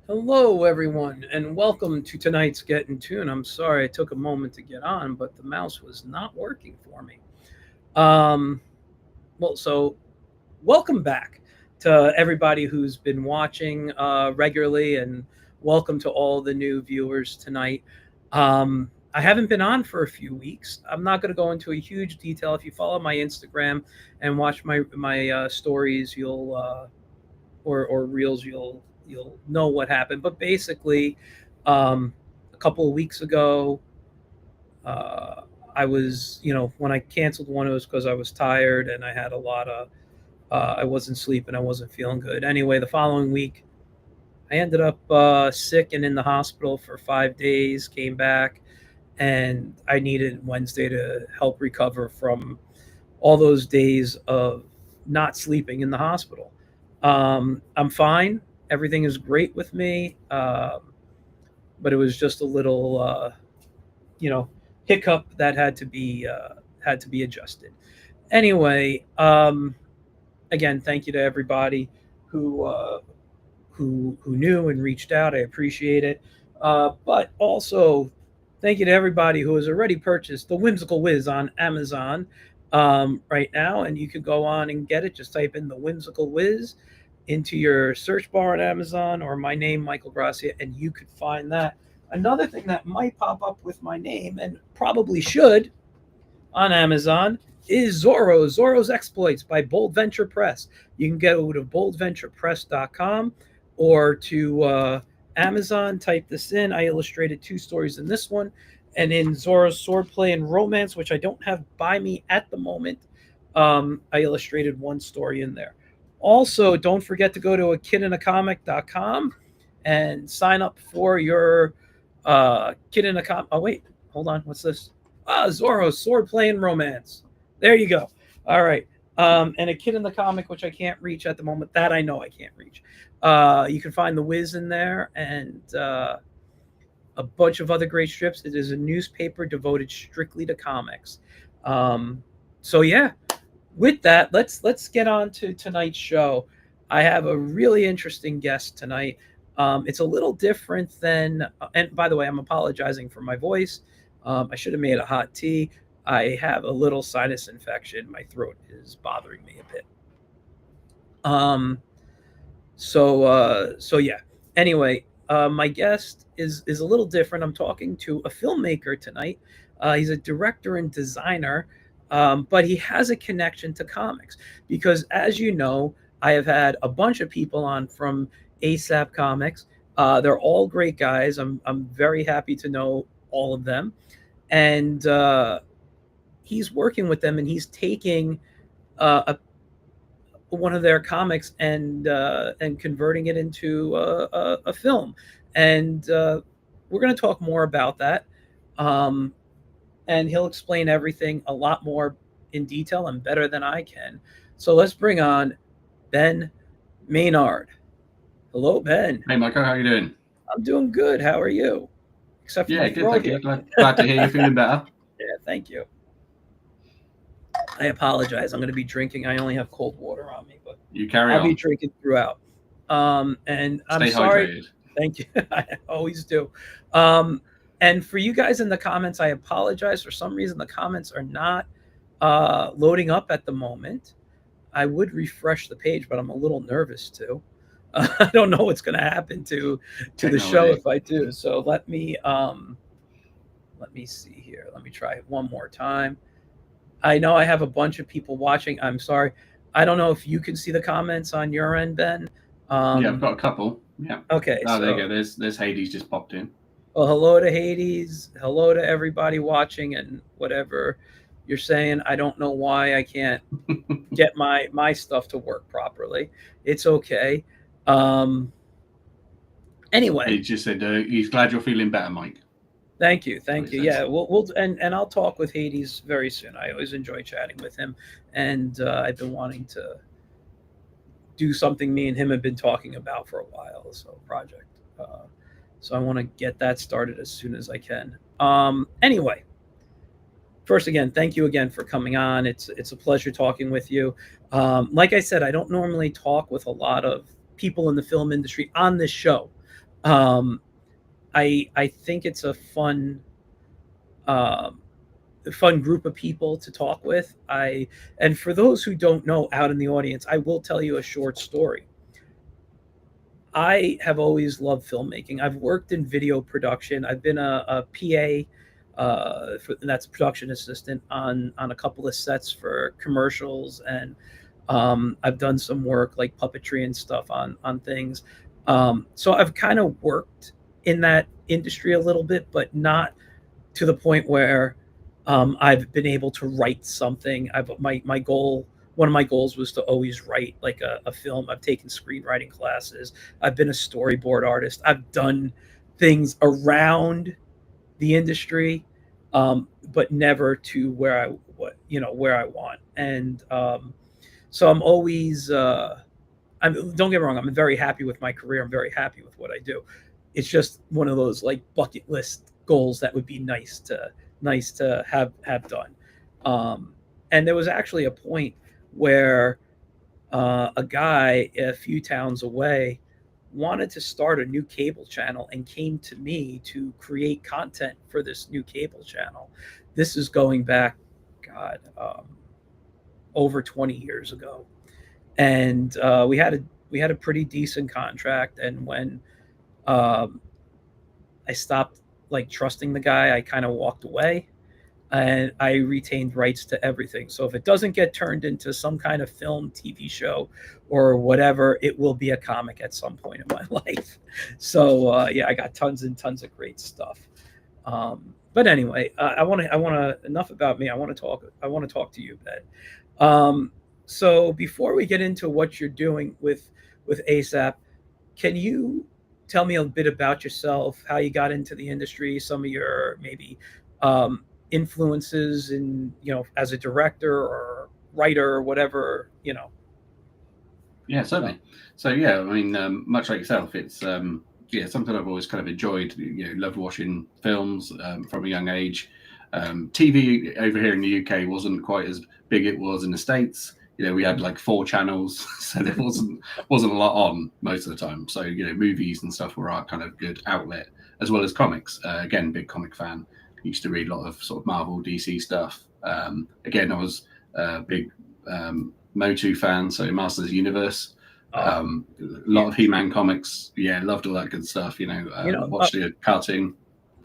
Hello, everyone, and welcome to tonight's Get in Tune. I'm sorry it took a moment to get on, but the mouse was not working for me. Um, so welcome back to everybody who's been watching regularly, and welcome to all the new viewers tonight. I haven't been on for a few weeks. I'm not going to go into a huge detail. If you follow my Instagram and watch my stories, you'll or reels, you'll know what happened. But basically, a couple of weeks ago, uh, I was, when I canceled one, it was because I was tired and I had a lot of, I wasn't sleeping, I wasn't feeling good. Anyway, the following week, I ended up sick and in the hospital for 5 days. Came back, and I needed Wednesday to help recover from all those days of not sleeping in the hospital. I'm fine. Everything is great with me. But it was just a little, you know, hiccup that had to be adjusted. Anyway, again, thank you to everybody who who knew and reached out. I appreciate it. But also, thank you to everybody who has already purchased the Whimsical Whiz on Amazon right now, and you can go on and get it. Just type in the Whimsical Whiz into your search bar on Amazon or my name, Michael Gracia, and you could find that. Another thing that might pop up with my name and probably should on Amazon is Zorro's Exploits by Bold Venture Press. You can go to boldventurepress.com or to Amazon, type this in. I illustrated two stories in this one, and in Zorro's Swordplay and Romance, which I don't have by me at the moment, I illustrated one story in there. Also, don't forget to go to akidinacomic.com and sign up for your Kid in a Comic. Oh, wait, hold on. What's this? Zorro's Swordplay and Romance. There you go. All right. And a Kid in the Comic, which I can't reach at the moment. That I know I can't reach. You can find the Wiz in there and a bunch of other great strips. It is a newspaper devoted strictly to comics. Um, so yeah, with that, let's get on to tonight's show. I have a really interesting guest tonight. It's a little different than, and by the way, I'm apologizing for my voice. I should have made a hot tea. I have a little sinus infection. My throat is bothering me a bit. Um, so yeah. Anyway, my guest is a little different. I'm talking to a filmmaker tonight. He's a director and designer, but he has a connection to comics because, as you know, I have had a bunch of people on from ASAP Comics. They're all great guys. I'm very happy to know all of them, and he's working with them, and he's taking a one of their comics and converting it into a film, and we're going to talk more about that. Um, and he'll explain everything a lot more in detail and better than I can. So let's bring on Ben Mainard. Hello, Ben. Hey, Michael, how you doing? I'm doing good. How are you? Except for Yeah, my good, throat thank you. here. Glad to hear you're feeling better. Yeah, thank you. I apologize. I'm going to be drinking. I only have cold water on me, but You carry I'll be on. drinking throughout. And I'm Stay sorry. hydrated. Thank you. I always do. Um, and for you guys in the comments, I apologize. For some reason, the comments are not loading up at the moment. I would refresh the page, but I'm a little nervous too. I don't know what's going to happen to the show Technology. if I do. So let me see here. Let me try it one more time. I know I have a bunch of people watching. I'm sorry. I don't know if you can see the comments on your end, Ben. Yeah, I've Um, got a couple. Yeah. okay, Oh, there you so go. There's Hades just popped in. well, hello to Hades. Hello to everybody watching and whatever you're saying. I don't know why I can't get my stuff to work properly. It's okay. Um, He anyway, just said he's glad you're feeling better, Mike. thank you, That's what thank he you. says. Yeah, we'll and I'll talk with Hades very soon. I always enjoy chatting with him, and I've been wanting to do something me and him have been talking about for a while. So project. So I want to get that started as soon as I can. Anyway, first again, thank you again for coming on. It's a pleasure talking with you. Like I said, I don't normally talk with a lot of people in the film industry on this show. I think it's a um, fun group of people to talk with. And for those who don't know out in the audience, I will tell you a short story. I have always loved filmmaking. I've worked in video production. I've been a PA, that's production assistant on a couple of sets for commercials, and I've done some work like puppetry and stuff on things. So I've kind of worked in that industry a little bit, but not to the point where I've been able to write something. My goal, one of my goals was to always write like a film. I've taken screenwriting classes. I've been a storyboard artist. I've done things around the industry, but never to where I want. And so I'm always don't get me wrong. I'm very happy with my career. I'm very happy with what I do. It's just one of those like bucket list goals that would be nice to have done. And there was actually a point where a guy a few towns away wanted to start a new cable channel and came to me to create content for this new cable channel. This is going back, God, over 20 years ago, and we had a pretty decent contract. And when I stopped like trusting the guy, I kind of walked away, and I retained rights to everything. So if it doesn't get turned into some kind of film, TV show, or whatever, it will be a comic at some point in my life. So yeah, I got tons and tons of great stuff. But anyway, I want to enough about me. I want to talk to you, Ben. So before we get into what you're doing with ASAP, can you tell me a bit about yourself, how you got into the industry, some of your maybe influences in, as a director or writer or whatever, Yeah, certainly. So yeah, I mean, much like yourself, it's yeah, something I've always kind of enjoyed. Loved watching films from a young age. TV over here in the UK wasn't quite as big it was in the States. We had like 4 channels, so there wasn't a lot on most of the time. So movies and stuff were our kind of good outlet, as well as comics. Again, big comic fan. Used to read a lot of sort of Marvel, DC stuff. Again, I was a big Motu fan, so Masters of the Universe. A lot of He-Man comics. Yeah, loved all that good stuff. Watched the cartoon.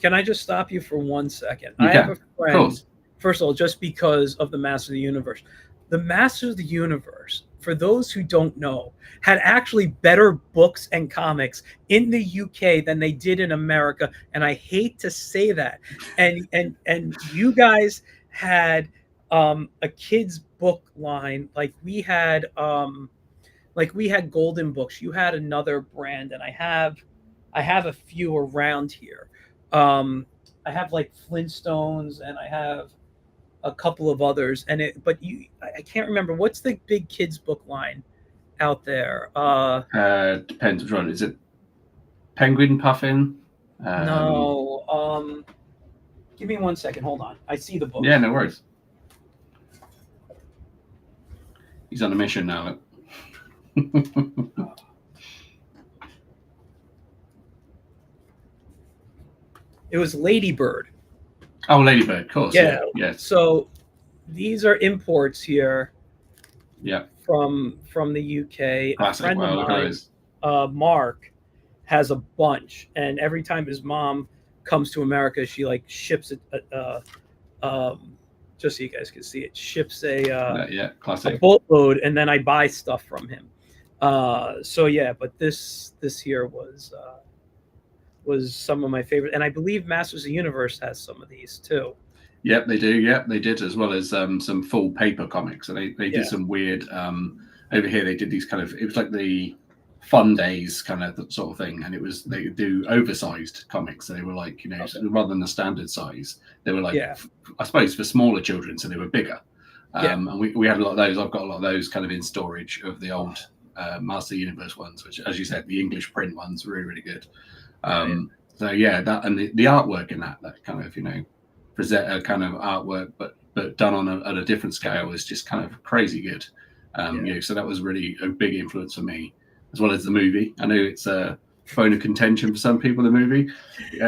Can I just stop you for 1 second? I have a friend. First of all, just because of the Masters of the Universe. The Masters of the Universe, for those who don't know, had actually better books and comics in the UK than they did in America, and I hate to say that. And you guys had a kids book line, like we had Golden Books. You had another brand, and I have a few around here. I have like Flintstones, and I have a couple of others, but I can't remember what's the big kids book line out there. Depends which one. Is it Penguin Puffin? No. Give me 1 second. Hold on. I see the book. Yeah, no worries. He's on a mission now. It was Ladybird. Oh, Ladybird, of course. Yeah. Yes. So these are imports here. Yeah. From the UK. Classic. A friend of mine, Mark, has a bunch, and every time his mom comes to America, she like ships it. Just so you guys can see it, ships classic. a boatload, and then I buy stuff from him. So yeah, but this here was some of my favorite, and I believe Masters of the Universe has some of these too. Yep, they do. Yep, they did, as well as some full paper comics. And they did some weird. Over here, they did these kind of. It was like the Fun Days kind of sort of thing, and they do oversized comics. So they were like, rather than the standard size, they were like, I suppose for smaller children, so they were bigger. And we had a lot of those. I've got a lot of those kind of in storage of the old Master Universe ones, which, as you said, the English print ones were really, really good. So yeah, that and the artwork in that kind of present a kind of artwork, but done at a different scale is just kind of crazy good. So that was really a big influence for me, as well as the movie. I know it's bone of contention for some people, the movie.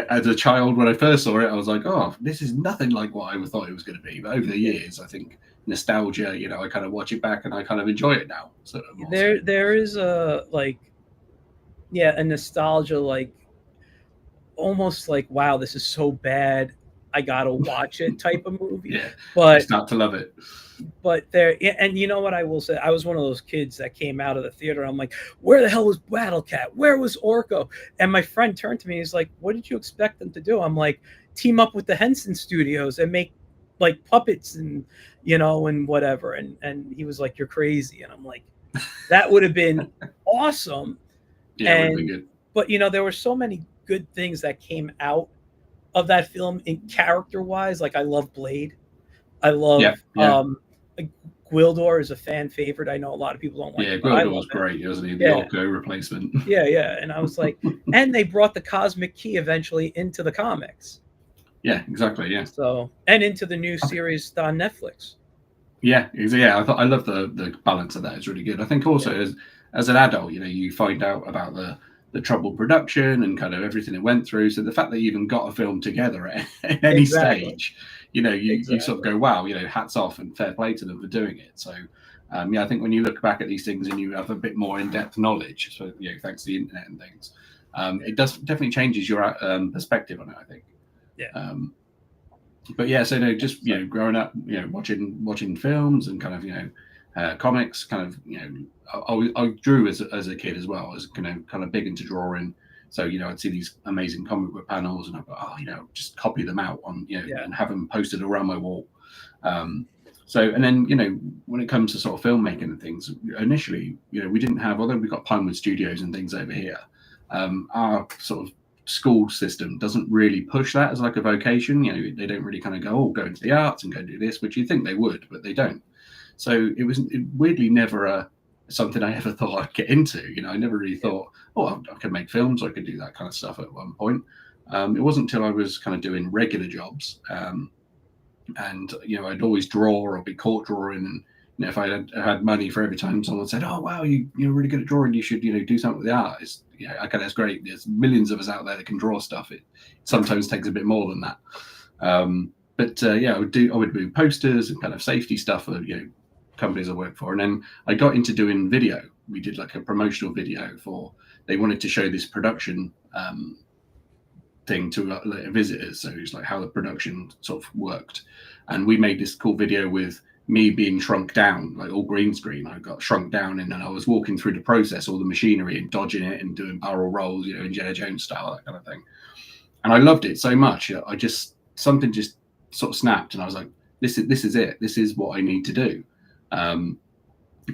As a child, when I first saw it, I was like, oh, this is nothing like what I thought it was going to be. But over the years, I think nostalgia, I kind of watch it back and I kind of enjoy it now. So there is a a nostalgia, like almost like, wow, this is so bad, I gotta watch it type of movie. Yeah, but I start to love it. But there, and you know what I will say, I was one of those kids that came out of the theater. I'm like, where the hell was Battle Cat? Where was Orko? And my friend turned to me, he's like, what did you expect them to do? I'm like, team up with the Henson Studios and make like puppets and and whatever. And he was like, you're crazy. And I'm like, that would have been awesome. Yeah, it would have been good. But there were so many good things that came out of that film in character wise. Like I love Blade. I love Gwildor is a fan favorite. I know a lot of people don't like it. Yeah, Gwildor was great, wasn't he? The Orko replacement. Yeah. And I was like, and they brought the Cosmic Key eventually into the comics. Yeah, exactly. Yeah. So, and into the new series on Netflix. Yeah. I love the balance of that. It's really good. I think also as an adult, you find out about the troubled production and kind of everything it went through. So the fact that you even got a film together at any stage, you sort of go, wow, hats off and fair play to them for doing it. So, I think when you look back at these things and you have a bit more in-depth knowledge, so thanks to the internet and things, it definitely changes your perspective on it, I think. Yeah. But yeah, so just growing up, watching films and kind of comics, kind of I drew as a kid as well. I was kind of big into drawing. So, I'd see these amazing comic book panels and I'd go, just copy them out on, and have them posted around my wall. And then, when it comes to sort of filmmaking and things, initially, we didn't have, although we've got Pinewood Studios and things over here, our sort of school system doesn't really push that as like a vocation. They don't really kind of go into the arts and go do this, which you'd think they would, but they don't. So it was weirdly never something I ever thought I'd get into. I never really thought, I could make films, I could do that kind of stuff at one point. It wasn't until I was kind of doing regular jobs, and I'd always draw or be caught drawing, and if I had money for every time someone said, "Oh wow, you're really good at drawing, you should do something with the art." It's, okay, that's great. There's millions of us out there that can draw stuff. It sometimes takes a bit more than that. I would do posters and kind of safety stuff for companies I work for, and then I got into doing video. We did like a promotional video they wanted to show this production thing to visitors, so it's like how the production sort of worked, and we made this cool video with me being shrunk down, like all green screen. I got shrunk down and then I was walking through the process, all the machinery and dodging it and doing barrel rolls, Indiana Jones style, that kind of thing. And I loved it so much. Something just sort of snapped and I was like, this is it. This is what I need to do.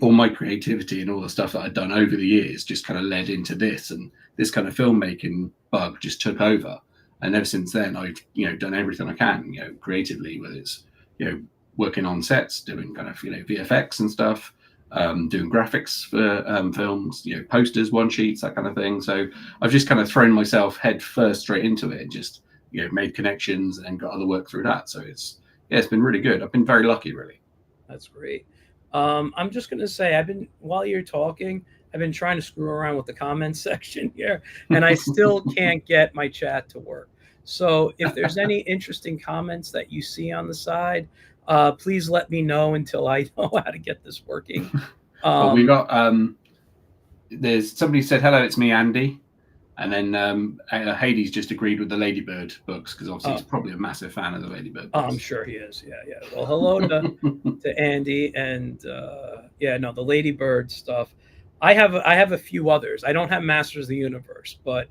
All my creativity and all the stuff that I'd done over the years just kind of led into this, and this kind of filmmaking bug just took over. And ever since then, I've done everything I can, creatively, whether it's working on sets, doing kind of VFX and stuff, doing graphics for films, posters, one sheets, that kind of thing. So I've just kind of thrown myself head first straight into it, and just made connections and got other work through that. So it's been really good. I've been very lucky, really. That's great. I'm just going to say, while you're talking, I've been trying to screw around with the comments section here, and I still can't get my chat to work. So if there's any interesting comments that you see on the side, please let me know until I know how to get this working. Well, we got, there's somebody said, hello, it's me, Andy. And then Hades just agreed with the Ladybird books, because obviously he's probably a massive fan of the Ladybird books. I'm sure he is. Yeah. Well, hello to Andy, and the Ladybird stuff. I have a few others. I don't have Masters of the Universe, but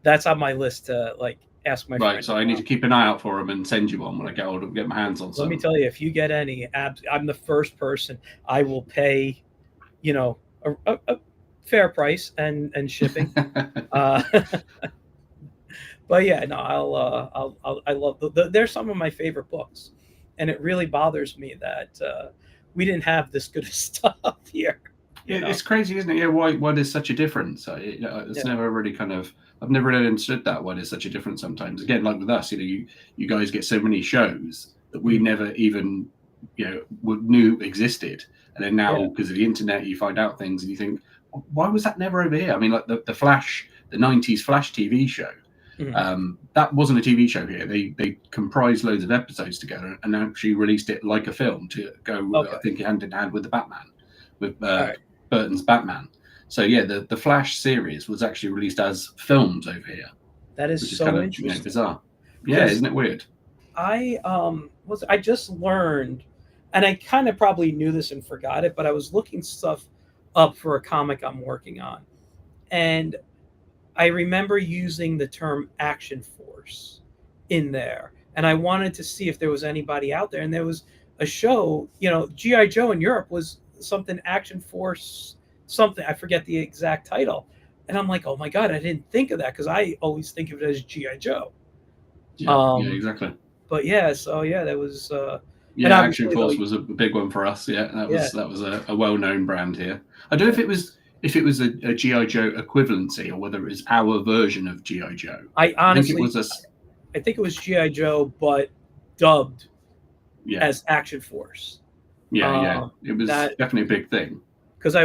that's on my list to ask my friend. Right, so I need to keep an eye out for them and send you one when I get my hands on some. Let me tell you, if you get any, I'm the first person. I will pay, a fair price and shipping. But yeah, no, I love they're some of my favorite books, and it really bothers me that we didn't have this good stuff here. It's crazy, isn't it? Yeah, why there's such a difference? Never really I've never really understood that, why there's such a difference sometimes. Again, like with us, you guys get so many shows that we never even knew existed, and then now because of the internet, you find out things and you think, why was that never over here? I mean, like the Flash the 90s Flash TV show. That wasn't a TV show here. They comprised loads of episodes together and actually released it like a film to go, I think, hand in hand with the Batman, with Burton's Batman. So yeah, the Flash series was actually released as films over here. That is so interesting. Bizarre. Yeah, isn't it weird? I just learned, and I kind of probably knew this and forgot it, but I was looking stuff up for a comic I'm working on, and I remember using the term Action Force in there, and I wanted to see if there was anybody out there, and there was a show, G.I. Joe in Europe was something Action Force something, I forget the exact title, and I'm like, oh my god, I didn't think of that because I always think of it as G.I. Joe. Yeah, exactly. But yeah, so yeah, that was Action Force was a big one for us. Yeah, that was a well-known brand here. I don't know if it was a G.I. Joe equivalency or whether it was our version of G.I. Joe. I think it was G.I. Joe, but dubbed as Action Force. Yeah, it was definitely a big thing. Because I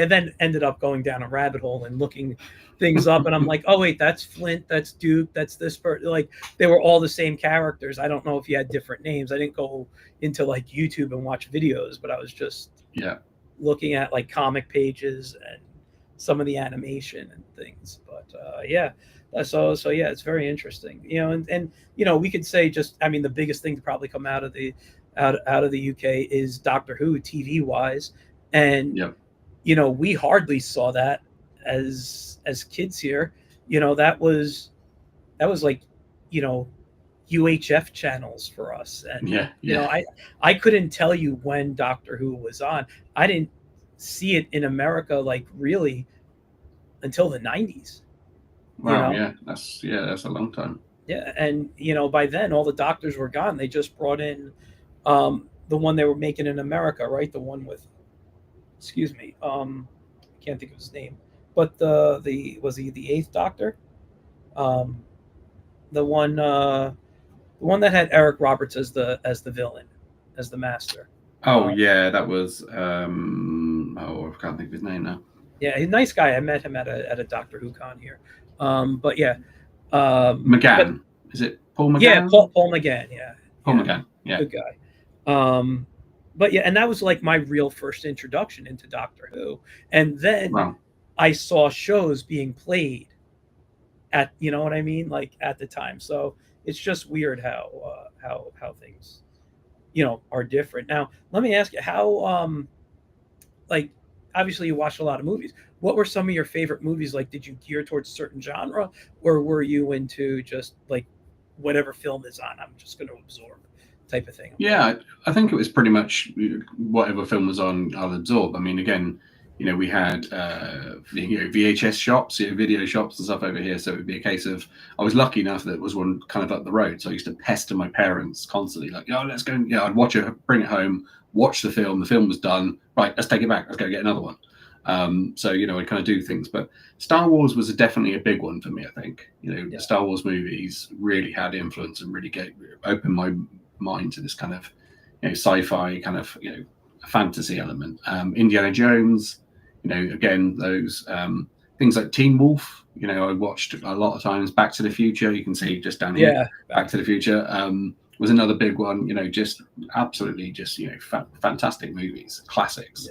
then ended up going down a rabbit hole and looking things up, and I'm like, oh wait, that's Flint, that's Duke, that's this person. Like they were all the same characters. I don't know if you had different names. I didn't go into like YouTube and watch videos, but I was just looking at like comic pages and some of the animation and things. But so it's very interesting. And we could say the biggest thing to probably come out of the UK is Doctor Who TV wise. And we hardly saw that as kids here. That was like UHF channels for us. And I couldn't tell you when Doctor Who was on. I didn't see it in America like really until the 90s. Wow, that's a long time. Yeah, and by then all the doctors were gone. They just brought in the one they were making in America, right? The one with I can't think of his name, but was he the Eighth Doctor? The one that had Eric Roberts as the villain, as the Master. That was I can't think of his name now. Yeah, he's a nice guy. I met him at a Doctor Who con here. McGann. Is it Paul McGann? Yeah, Paul McGann. Yeah, Paul McGann. Yeah, good guy. But yeah, and that was like my real first introduction into Doctor Who. And then I saw shows being played at, what I mean? Like at the time. So it's just weird how things, are different. Now, let me ask you how, obviously you watched a lot of movies. What were some of your favorite movies? Like, did you gear towards a certain genre, or were you into just like whatever film is on, I'm just going to absorb type of thing? Yeah, I think it was pretty much whatever film was on, I'll absorb. I mean, again, we had VHS shops, video shops and stuff over here. So it would be a case of, I was lucky enough that it was one kind of up the road. So I used to pester my parents constantly, like, let's go. I'd watch it, bring it home, watch the film. The film was done. Right, let's take it back. Let's go get another one. So I kind of do things. But Star Wars was definitely a big one for me. I think Star Wars movies really had influence and really opened my mind to this kind of sci-fi kind of fantasy element. Indiana Jones, again, those things like Teen Wolf, I watched a lot of times. Back to the Future, you can see just down here. Back to the Future was another big one. Just absolutely just fantastic movies, classics.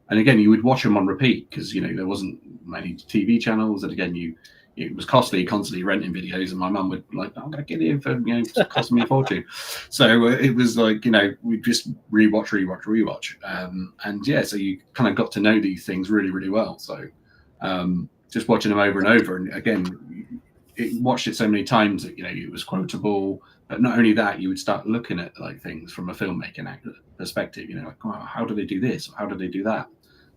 And again, you would watch them on repeat because there wasn't many TV channels, and again it was costly, constantly renting videos, and my mum would like, I'm going to get it for, it's costing me a fortune. So it was like, we just rewatch. So you kind of got to know these things really, really well. So just watching them over and over. And again, watched it so many times that, it was quotable. But not only that, you would start looking at like things from a filmmaking perspective, like, wow, how do they do this? Or how do they do that?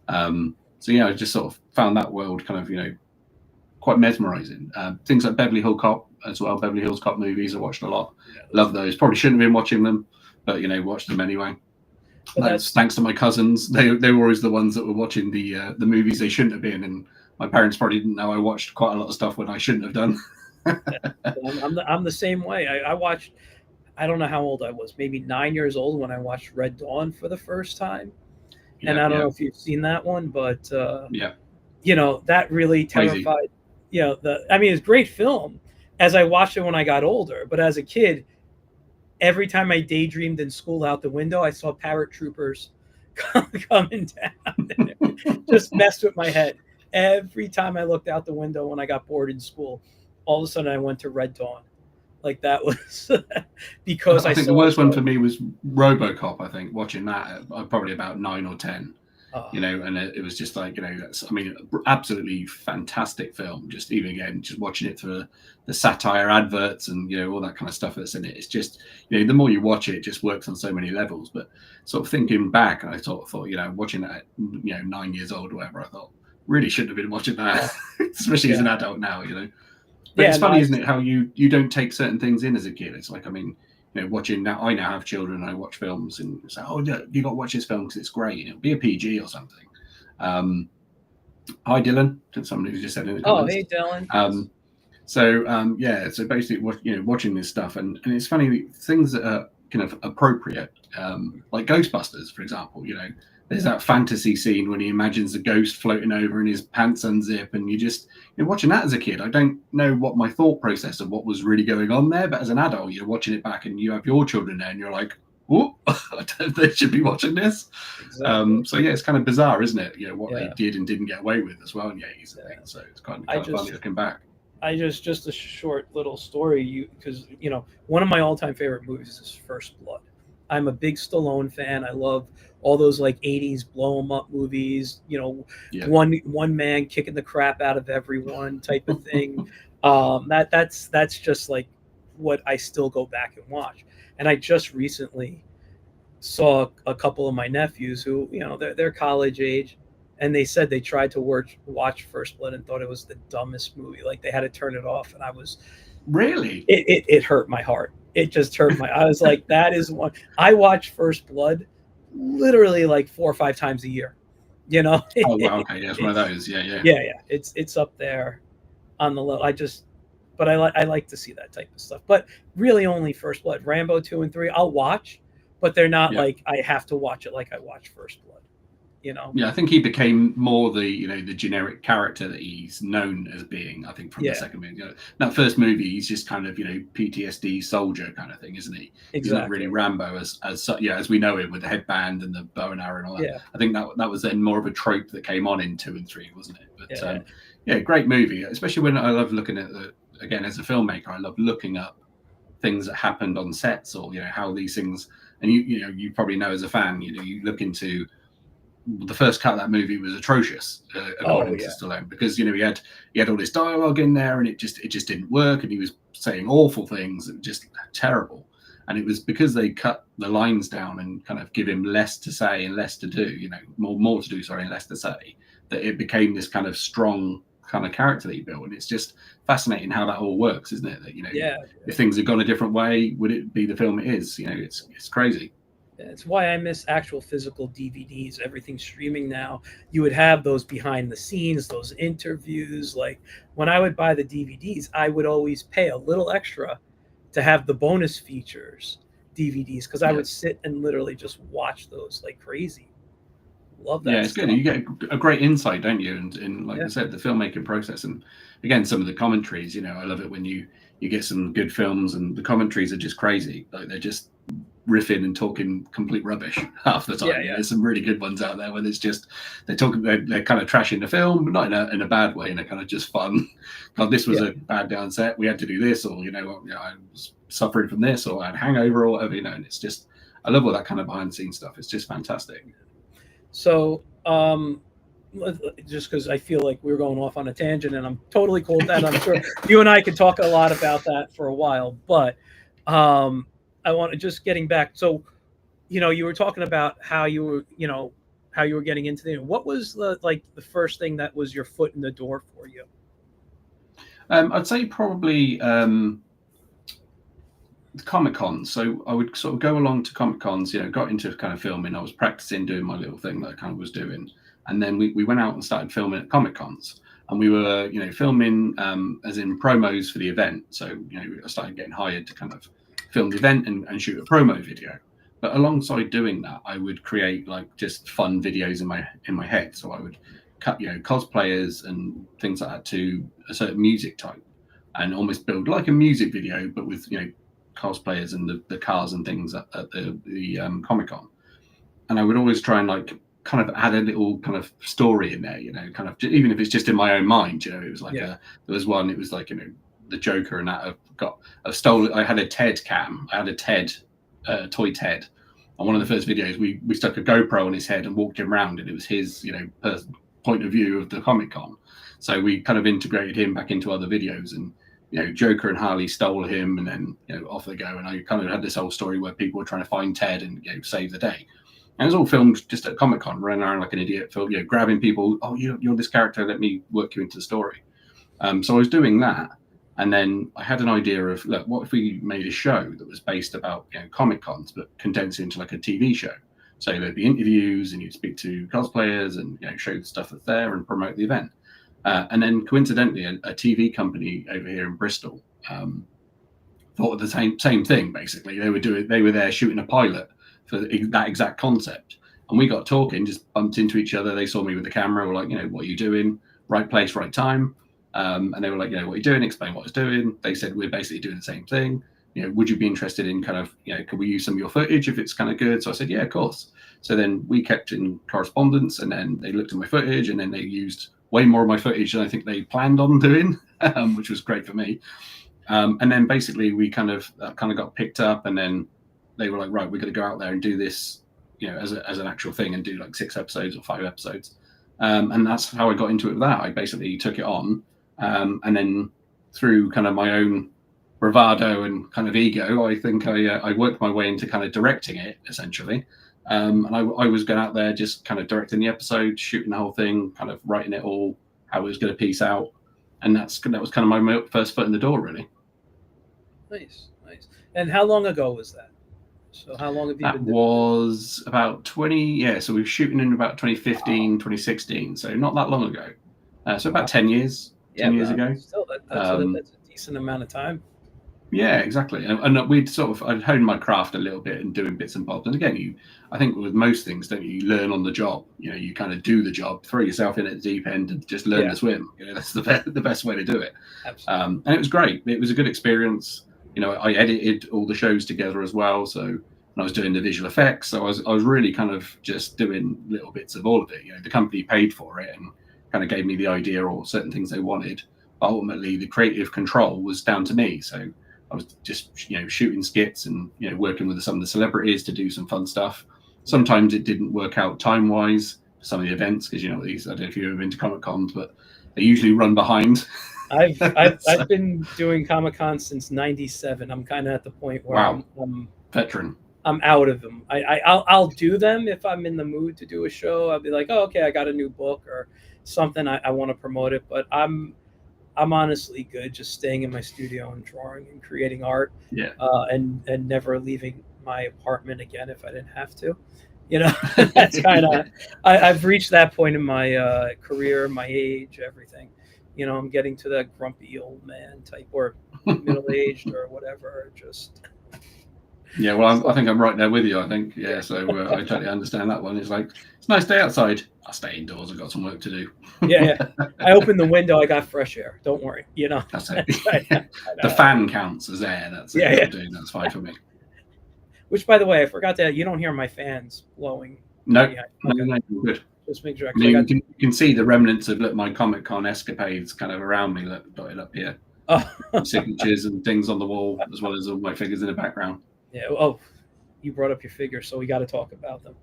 I just sort of found that world kind of, quite mesmerizing. Things like Beverly Hills Cop as well. Beverly Hills Cop movies I watched a lot. Love those. Probably shouldn't have been watching them, but watched them anyway. Thanks to my cousins. They were always the ones that were watching the movies they shouldn't have been, and my parents probably didn't know I watched quite a lot of stuff when I shouldn't have done. I'm the same way. I watched. I don't know how old I was. Maybe 9 years old when I watched Red Dawn for the first time. And I don't know if you've seen that one, but that really terrified. you know, I mean, it's a great film as I watched it when I got older, but as a kid, every time I daydreamed in school out the window, I saw paratroopers coming down. Just messed with my head. Every time I looked out the window when I got bored in school, all of a sudden I went to Red Dawn. Like that was because I I think the saw worst one for me was RoboCop. I think watching that at probably about 9 or 10. You know, and it was just like, you know, that's, I mean, absolutely fantastic film. Just even again, just watching it for the satire adverts and, you know, all that kind of stuff that's in it. It's just, you know, the more you watch it, it just works on so many levels. But sort of thinking back, I sort of thought, you know, watching that, you know, 9 years old or whatever, I thought really shouldn't have been watching that, especially as an adult now, you know. But it's funny, isn't it, how you don't take certain things in as a kid. It's like, I mean, you know, watching now, I now have children, I watch films and say, oh, yeah, you got to watch this film because it's great. It'll be a PG or something. Hi, Dylan, to somebody who just said in the comments. Oh, hey, Dylan. Yeah, so basically, you know, watching this stuff, and it's funny, things that are kind of appropriate, like Ghostbusters, for example. You know, there's that fantasy scene when he imagines a ghost floating over and his pants unzip, and you're watching that as a kid. I don't know what my thought process of what was really going on there, but as an adult, you're watching it back and you have your children there and you're like, oh, I don't think they should be watching this. Exactly. So yeah, it's kind of bizarre, isn't it? You know, what they did and didn't get away with as well in the 80s and things. So it's kind of funny looking back. Just a short little story, because you know, one of my all-time favorite movies is First Blood. I'm a big Stallone fan. I love all those like 80s blow 'em up movies, you know, one man kicking the crap out of everyone type of thing. That's just like what I still go back and watch. And I just recently saw a couple of my nephews who, you know, they're college age, and they said they tried to watch First Blood and thought it was the dumbest movie. Like they had to turn it off, and I was really, it hurt my heart. It just hurt I was like, that is one. I watch First Blood literally like 4 or 5 times a year, you know. Oh wow, okay, yeah, it's one of those. Yeah. It's up there on the level. But I like to see that type of stuff. But really, only First Blood. Rambo 2 and 3, I'll watch, but they're not like I have to watch it like I watch First Blood. You know. Yeah, I think he became more the generic character that he's known as being. I think from the second movie, that first movie, he's just kind of PTSD soldier kind of thing, isn't he? Exactly. He's not really Rambo as we know him with the headband and the bow and arrow and all that. Yeah. I think that was then more of a trope that came on in 2 and 3, wasn't it? But great movie, especially when I love looking at again as a filmmaker, I love looking up things that happened on sets or how these things, and you probably know as a fan, you look into. The first cut of that movie was atrocious, according to Stallone, because he had all this dialogue in there, and it just didn't work, and he was saying awful things, just terrible. And it was because they cut the lines down and kind of give him less to say and less to do, more to do, and less to say, that it became this kind of strong kind of character that he built. And it's just fascinating how that all works, isn't it? That if things had gone a different way, would it be the film it is? It's crazy. It's why I miss actual physical DVDs. Everything's streaming now. You would have those behind the scenes, those interviews. Like when I would buy the DVDs, I would always pay a little extra to have the bonus features DVDs, because I would sit and literally just watch those like crazy. Love that. Yeah, it's good. You get a great insight, don't you? And like I said, the filmmaking process, and again, some of the commentaries. I love it when you get some good films and the commentaries are just crazy. Like they're just riffing and talking complete rubbish half the time. There's some really good ones out there where it's just they're kind of trashing the film, but not in a bad way, and they're kind of just fun. God, this was a bad day on set. We had to do this, or I was suffering from this, or I had hangover, or whatever. And it's just I love all that kind of behind the scenes stuff. It's just fantastic. So, just because I feel like we're going off on a tangent, and I'm totally cool with that. I'm sure you and I could talk a lot about that for a while, but I want to just getting back. So, you were talking about how you were getting into the. What was the first thing that was your foot in the door for you? I'd say probably Comic-Cons. So I would sort of go along to Comic-Cons, got into kind of filming. I was practicing doing my little thing that I kind of was doing. And then we went out and started filming at Comic-Cons. And we were, filming as in promos for the event. So, I started getting hired to kind of film the event and shoot a promo video. But alongside doing that, I would create just fun videos in my head. So I would cut cosplayers and things like that to a certain music type, and almost build like a music video, but with cosplayers and the cars and things at the Comic-Con. And I would always try and like kind of add a little kind of story in there, kind of, even if it's just in my own mind. It was like there was one, it was like the Joker and that. I had a TED cam. I had a TED toy TED. On one of the first videos, we stuck a GoPro on his head and walked him around, and it was his point of view of the Comic-Con. So we kind of integrated him back into other videos, and Joker and Harley stole him, and then off they go. And I kind of had this whole story where people were trying to find Ted and save the day. And it was all filmed just at Comic-Con, running around like an idiot, grabbing people. Oh, you're this character. Let me work you into the story. So I was doing that, and then I had an idea of, look, what if we made a show that was based about Comic-Cons, but condensed into like a TV show? So there'd be interviews, and you'd speak to cosplayers, and show the stuff that's there and promote the event. And then coincidentally, a TV company over here in Bristol thought of the same thing. Basically, they were there shooting a pilot for that exact concept, and we got talking, just bumped into each other. They saw me with the camera, were like, what are you doing? Right place, right time. And they were like, what are you doing? Explain what I was doing. They said, we're basically doing the same thing. Would you be interested in kind of, could we use some of your footage if it's kind of good? So I said, yeah, of course. So then we kept in correspondence, and then they looked at my footage, and then they used way more of my footage than I think they planned on doing, which was great for me. And then basically we kind of got picked up, and then they were like, right, we're going to go out there and do this, as an actual thing, and do like 6 episodes or 5 episodes. And that's how I got into it with that. I basically took it on, and then through kind of my own bravado and kind of ego, I think I worked my way into kind of directing it, essentially. And I was going out there just kind of directing the episode, shooting the whole thing, kind of writing it all, how it was going to piece out. And that was kind of my first foot in the door, really. Nice. And how long ago was that? So how long have you been doing? That was about 20, so we were shooting in about 2015, 2016, so not that long ago. So about 10 years, 10 years ago. Still, that's a decent amount of time. Yeah, exactly. And I'd honed my craft a little bit and doing bits and bobs. And again, I think with most things, don't you learn on the job? You kind of do the job, throw yourself in at the deep end, and just learn to swim. That's the best way to do it. Absolutely. And it was great. It was a good experience. I edited all the shows together as well. So and I was doing the visual effects. So I was really kind of just doing little bits of all of it. The company paid for it and kind of gave me the idea or certain things they wanted. But ultimately, the creative control was down to me. So I was just, shooting skits and, working with some of the celebrities to do some fun stuff. Sometimes it didn't work out time-wise for some of the events, because, these, I don't know if you've ever been to Comic-Cons, but they usually run behind. I've been doing Comic-Con since '97. I'm kind of at the point where I'm veteran. I'm out of them. I'll do them if I'm in the mood to do a show. I'll be like, oh, okay, I got a new book or something. I want to promote it, but I'm honestly good just staying in my studio and drawing and creating art, and never leaving my apartment again if I didn't have to. That's kind of I've reached that point in my career, my age, everything. I'm getting to that grumpy old man type, or middle-aged or whatever. Just well, I think I'm right there with you. I think so I totally understand that one. It's like, it's a nice day outside. I'll stay indoors. I've got some work to do. I opened the window. I got fresh air. Don't worry. That's it. The fan counts as air. That's it. I'm doing. That's fine for me. Which, by the way, I forgot that you don't hear my fans blowing. No, good. Just make sure. You can see the remnants of my Comic-Con escapades kind of around me, dotted up here. Signatures and things on the wall, as well as all my figures in the background. Yeah. Oh, you brought up your figures, so we got to talk about them.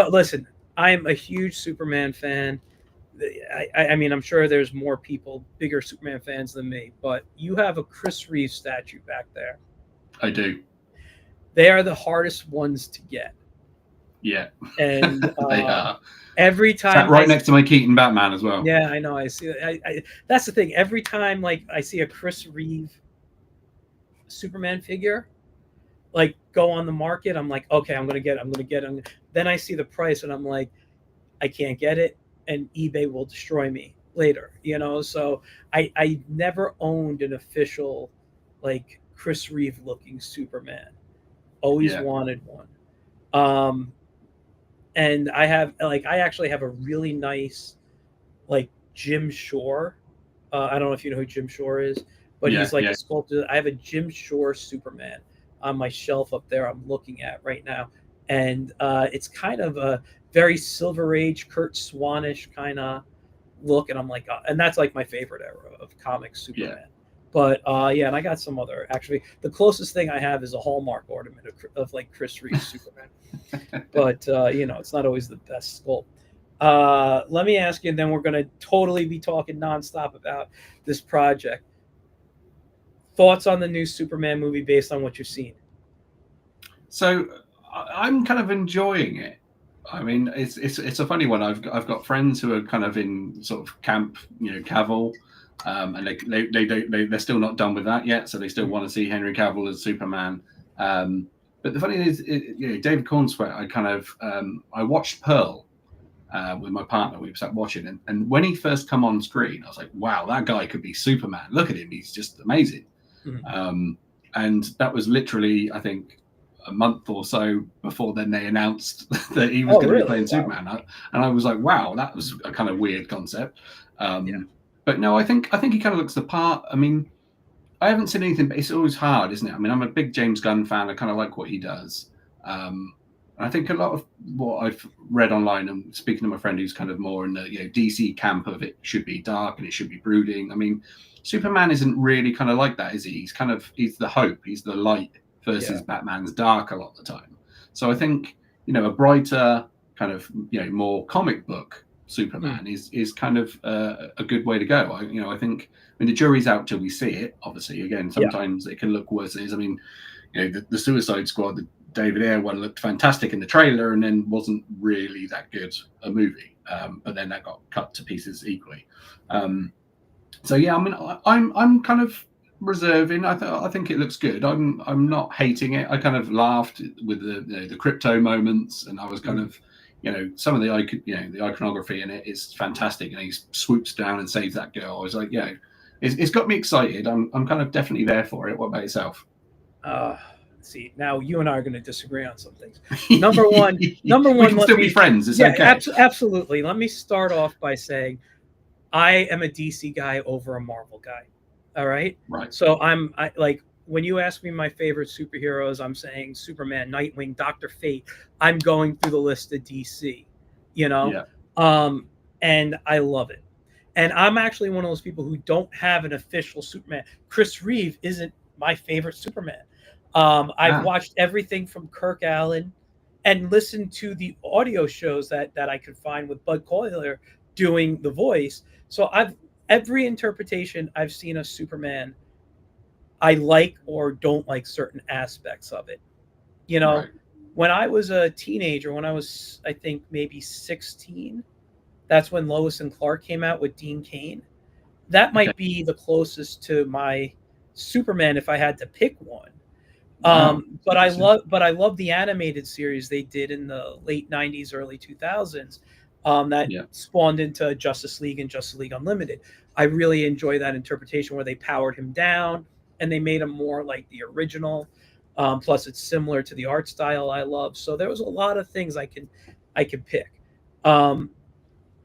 Listen. I am a huge Superman fan. I mean, I'm sure there's more people, bigger Superman fans than me, but you have a Chris Reeve statue back there. I do. They are the hardest ones to get. Yeah. And they are. Every time. Sat right next to my Keaton Batman as well. Yeah, I know. I see. That's the thing. Every time, I see a Chris Reeve Superman figure, go on the market, I'm like, okay, I'm gonna get it. Then I see the price and I'm like, I can't get it, and eBay will destroy me later. So I never owned an official Chris Reeve looking Superman. Always wanted one. and I actually have a really nice like Jim Shore. I don't know if you know who Jim Shore is, but Yeah, he's like yeah, a sculptor. I have a Jim Shore Superman on my shelf up there. I'm looking at right now, and it's kind of a very Silver Age, Kurt Swanish kind of look, and I'm like, and that's like my favorite era of comics yeah. Superman. But yeah, and I got some other. Actually, the closest thing I have is a Hallmark ornament of like Chris Reeves Superman. But it's not always the best sculpt. Let me ask you, and then we're going to totally be talking nonstop about this project. Thoughts on the new Superman movie based on what you've seen? So I'm kind of enjoying it. I mean, it's a funny one. I've got friends who are kind of in sort of camp, Cavill, and they're still not done with that yet. So they still want to see Henry Cavill as Superman. But the funny thing is, David Cornsweet. I watched Pearl with my partner. We sat watching, and when he first come on screen, I was like, wow, that guy could be Superman. Look at him, he's just amazing. Mm-hmm. And that was literally, I think, a month or so before then they announced that he was going to be playing Superman, and I was like, wow, that was a kind of weird concept. But no, I think he kind of looks the part. I mean, I haven't seen anything, but it's always hard, isn't it? I mean, I'm a big James Gunn fan. I kind of like what he does. And I think a lot of what I've read online, and speaking to my friend who's kind of more in the DC camp of it should be dark and it should be brooding. I mean, Superman isn't really kind of like that, is he? He's the hope, he's the light versus Batman's dark a lot of the time. So I think a brighter kind of more comic book Superman is kind of a good way to go. I think the jury's out till we see it. Obviously, again, sometimes it can look worse. I mean, the Suicide Squad, the David Ayer one looked fantastic in the trailer, and then wasn't really that good a movie. But then that got cut to pieces equally. So yeah, I mean, I'm kind of reserving. I think it looks good. I'm not hating it. I kind of laughed with the crypto moments, and I was kind of some of the iconography in it is fantastic, and he swoops down and saves that girl. I was like, it's got me excited. I'm kind of definitely there for it. What about yourself? See, now you and I are going to disagree on some things. Number one, we can still be friends. It's okay. Absolutely. Let me start off by saying I am a DC guy over a Marvel guy. All right. Right. So I like when you ask me my favorite superheroes, I'm saying Superman, Nightwing, Dr. Fate. I'm going through the list of DC, and I love it. And I'm actually one of those people who don't have an official Superman. Chris Reeve isn't my favorite Superman. I've watched everything from Kirk Allen and listened to the audio shows that I could find with Bud Collyer doing the voice. So every interpretation I've seen of Superman, I like or don't like certain aspects of it. Right. When I was a teenager, when I was, I think, maybe 16, that's when Lois and Clark came out with Dean Cain. That might be the closest to my Superman if I had to pick one. But I love the animated series they did in the late 90s, early 2000s that spawned into Justice League and Justice League Unlimited. I really enjoy that interpretation where they powered him down and they made him more like the original. Plus, it's similar to the art style I love. So there was a lot of things I can pick. I'm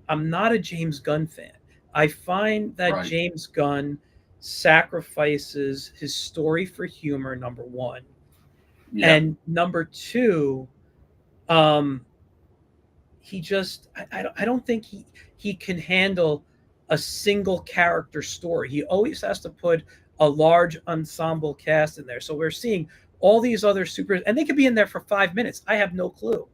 not a James Gunn fan. I find that James Gunn sacrifices his story for humor, number one. And number two, he just I don't think he can handle a single character story. He always has to put a large ensemble cast in there. So we're seeing all these other supers, and they could be in there for 5 minutes. I have no clue.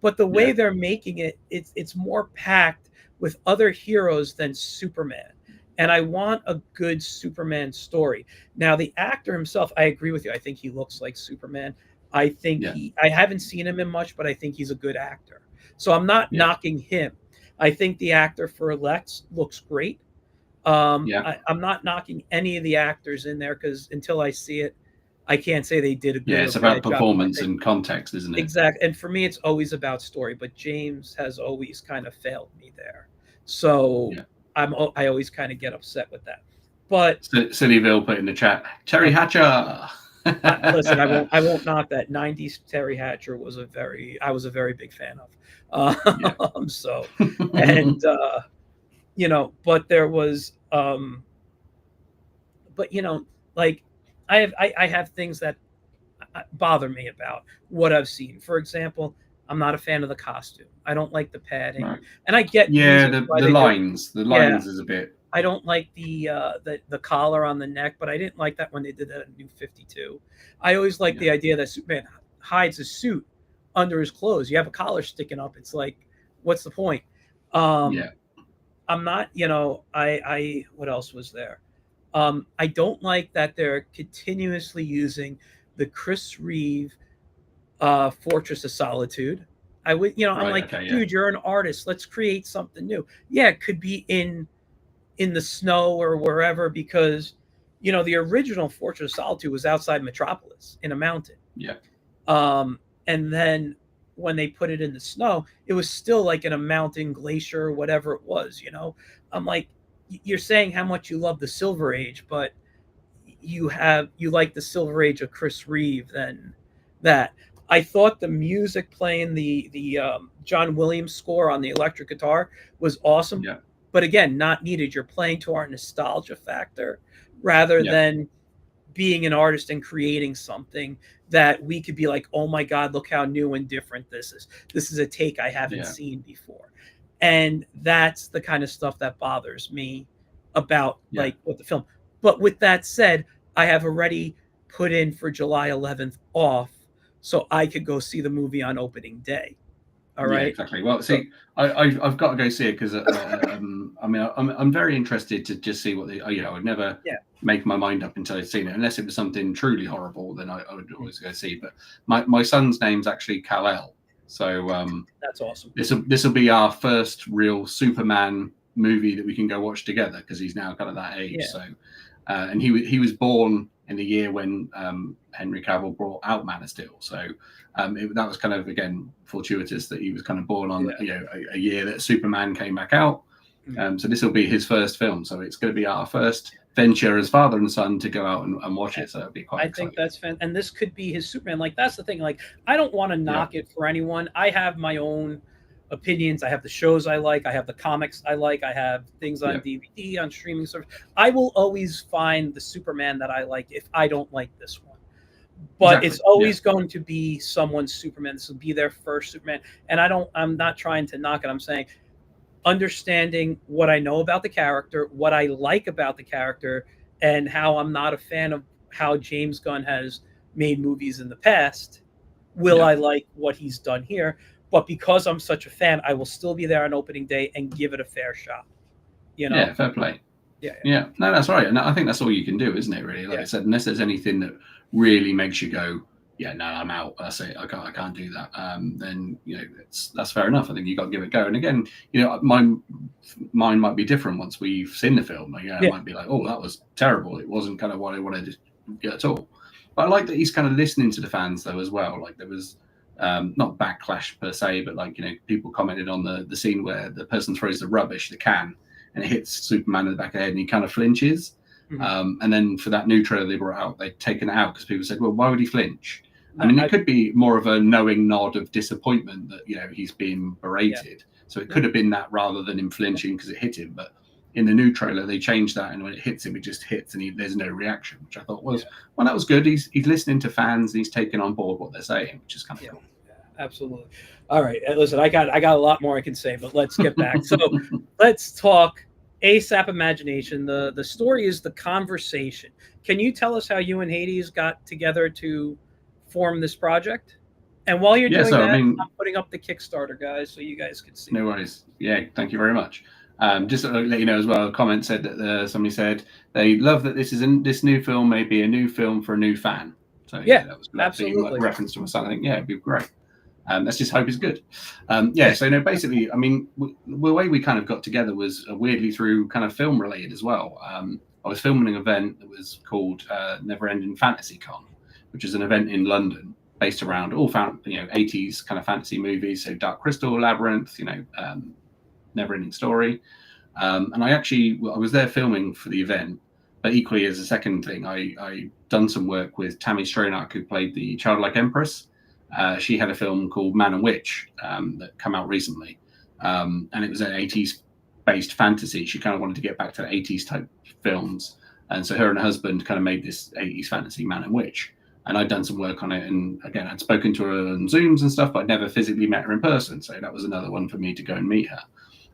But the way they're making it, it's more packed with other heroes than Superman. And I want a good Superman story. Now, the actor himself, I agree with you. I think he looks like Superman. I think I haven't seen him in much, but I think he's a good actor. So I'm not knocking him. I think the actor for Lex looks great. I'm not knocking any of the actors in there because until I see it, I can't say they did a good job. Yeah, it's about performance and context, isn't it? Exactly. And for me, it's always about story. But James has always kind of failed me there. So I always kind of get upset with that. But Sillyville put in the chat, Terry Hatcher. Listen, I won't knock that. 90s Terry Hatcher I was a very big fan of. Yeah. So, and but there was, but like I have things that bother me about what I've seen. For example, I'm not a fan of the costume. I don't like the padding, Right. and I get Yeah, reasons why the they do it. lines. The Yeah, lines is a bit. I don't like the collar on the neck, but I didn't like that when they did that in New 52. I always like Yeah. the idea that Superman hides his suit under his clothes. You have a collar sticking up. It's like, what's the point? Um, Yeah. I'm not, I what else was there? I don't like that they're continuously using the Chris Reeve Fortress of Solitude. I'm Right. like, Okay. Yeah. dude, you're an artist. Let's create something new. Yeah, it could be in the snow or wherever, because the original Fortress of Solitude was outside Metropolis in a mountain. Yeah. And then when they put it in the snow, it was still like in a mountain glacier or whatever it was. I'm like, you're saying how much you love the Silver Age, but you like the Silver Age of Chris Reeve than that. I thought the music playing the John Williams score on the electric guitar was awesome, Yeah. but again, not needed. You're playing to our nostalgia factor rather Yeah. than being an artist and creating something that we could be like, oh my God, look how new and different this is. This is a take I haven't seen before. And that's the kind of stuff that bothers me about like what the film. But with that said, I have already put in for July 11th off so I could go see the movie on opening day. All Yeah, right. exactly. Well, So, see, I've got to go see it because I mean, I'm very interested to just see what I'd never make my mind up until I'd seen it, unless it was something truly horrible. Then I would always go see. But my son's name's actually Kal-El, so that's awesome. This will be our first real Superman movie that we can go watch together because he's now kind of that age. So, and he was born in the year when Henry Cavill brought out Man of Steel. So that was kind of, again, fortuitous that he was kind of born on a year that Superman came back out. So this will be his first film. So it's going to be our first venture as father and son to go out and watch it. So it'll be quite exciting. I think that's fantastic. And this could be his Superman. Like, that's the thing. Like, I don't want to knock it for anyone. I have my own opinions. I have the shows I like. I have the comics I like. I have things on DVD, on streaming service. I will always find the Superman that I like if I don't like this one. But it's always going to be someone's Superman. This will be their first Superman. And I'm not trying to knock it. I'm saying understanding what I know about the character, what I like about the character, and how I'm not a fan of how James Gunn has made movies in the past. Will I like what he's done here? But because I'm such a fan, I will still be there on opening day and give it a fair shot. Yeah, fair play. Yeah. No, that's right. And I think that's all you can do, isn't it, really? Like I said, unless there's anything that really makes you go, yeah, no, I'm out. That's it. I can't do that. Then that's fair enough. I think you got to give it a go. And again, mine might be different once we've seen the film. It might be like, oh, that was terrible. It wasn't kind of what I wanted to get at all. But I like that he's kind of listening to the fans though as well. Like there was not backlash per se, but like people commented on the scene where the person throws the rubbish, the can, and it hits Superman in the back of the head, and he kind of flinches. And then for that new trailer they brought out, they'd taken it out because people said, well, why would he flinch? I mean, it could be more of a knowing nod of disappointment that he's being berated. So it could have been that rather than him flinching because it hit him. But in the new trailer, they changed that, and when it hits him, it just hits, and there's no reaction, which I thought was well, that was good. He's listening to fans, and he's taking on board what they're saying, which is kind of cool. Absolutely. All right, listen, I got a lot more I can say, but let's get back. So let's talk ASAP Imagination. The story is The Conversation. Can you tell us how you and Hades got together to form this project? And while you're doing that, I'm putting up the Kickstarter, guys, so you guys can see. No worries. Yeah, thank you very much. Just to let you know as well, a comment said that somebody said they love that this new film may be a new film for a new fan. So that was absolutely reference to my son. I think it'd be great. Let's just hope it's good. So basically, I mean, the way we kind of got together was weirdly through kind of film related as well. I was filming an event that was called Never Ending Fantasy Con, which is an event in London based around all 80s kind of fantasy movies. So Dark Crystal, Labyrinth, Never Ending Story. And I was there filming for the event, But equally, as a second thing, I done some work with Tammy Stronach, who played the childlike empress. She had a film called Man and Witch that come out recently, and it was an 80s based fantasy. She kind of wanted to get back to the 80s type films, and so her and her husband kind of made this 80s fantasy Man and Witch. And I'd done some work on it, and again, I'd spoken to her on Zooms and stuff, but I'd never physically met her in person. So that was another one for me to go and meet her.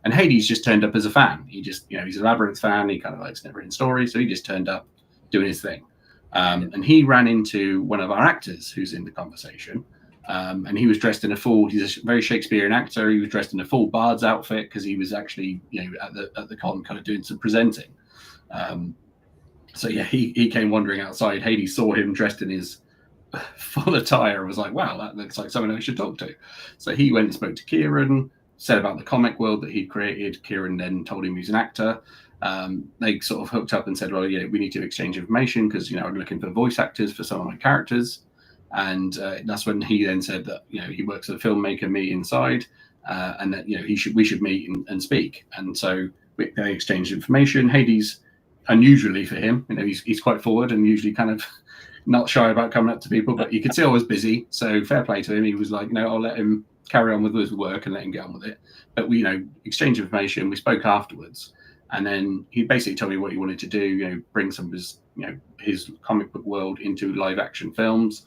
And Hades just turned up as a fan. He just, he's a Labyrinth fan. He kind of likes never-ending stories, so he just turned up doing his thing. And he ran into one of our actors who's in the conversation, and he was dressed in a full. He's a very Shakespearean actor. He was dressed in a full bard's outfit because he was actually, at the con, kind of doing some presenting. So yeah, he came wandering outside. Hades saw him dressed in his full attire and was like, wow, that looks like someone I should talk to. So he went and spoke to Kieran, said about the comic world that he'd created. Kieran then told him he's an actor. They sort of hooked up and said, well, we need to exchange information because, I'm looking for voice actors for some of my characters. And that's when he then said that, he works as a filmmaker, me inside, and that, we should meet and speak. And so they exchanged information. Hades, unusually for him, he's quite forward and usually kind of not shy about coming up to people, but you could see I was busy. So fair play to him. He was like, no, I'll let him carry on with his work and let him get on with it. But we, exchanged information. We spoke afterwards, and then he basically told me what he wanted to do. Bring some of his, his comic book world into live action films.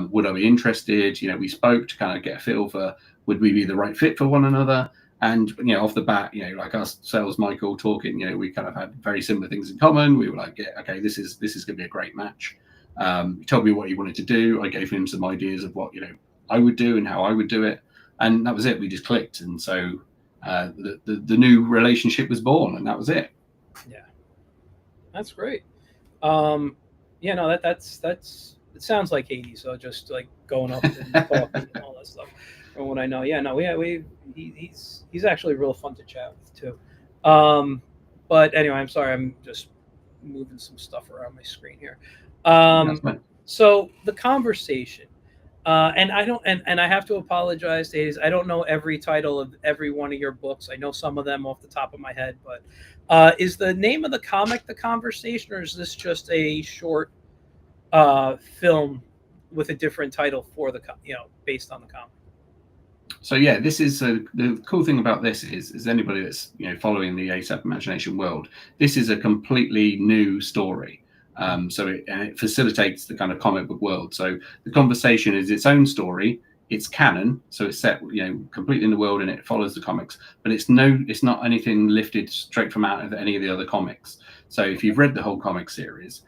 Would I be interested? We spoke to kind of get a feel for would we be the right fit for one another. And off the bat, like us, sales Michael talking, we kind of had very similar things in common. We were like, yeah, okay, this is going to be a great match. He told me what he wanted to do. I gave him some ideas of what I would do and how I would do it, and that was it. We just clicked, and so the new relationship was born, and that was it. Yeah, that's great. That's it sounds like Hades. So just like going up and talking and all that stuff. From what I know, he's actually real fun to chat with too. But anyway, I'm sorry, I'm just moving some stuff around my screen here. So the conversation, and I don't, and I have to apologize to Hades. I don't know every title of every one of your books. I know some of them off the top of my head, but is the name of the comic The Conversation, or is this just a short film with a different title for the based on the comic? So yeah, this is the cool thing about this is anybody that's following the ASAP Imagination world, this is a completely new story. So it facilitates the kind of comic book world. So The Conversation is its own story. It's canon, so it's set completely in the world and it follows the comics. But it's not anything lifted straight from out of any of the other comics. So if you've read the whole comic series,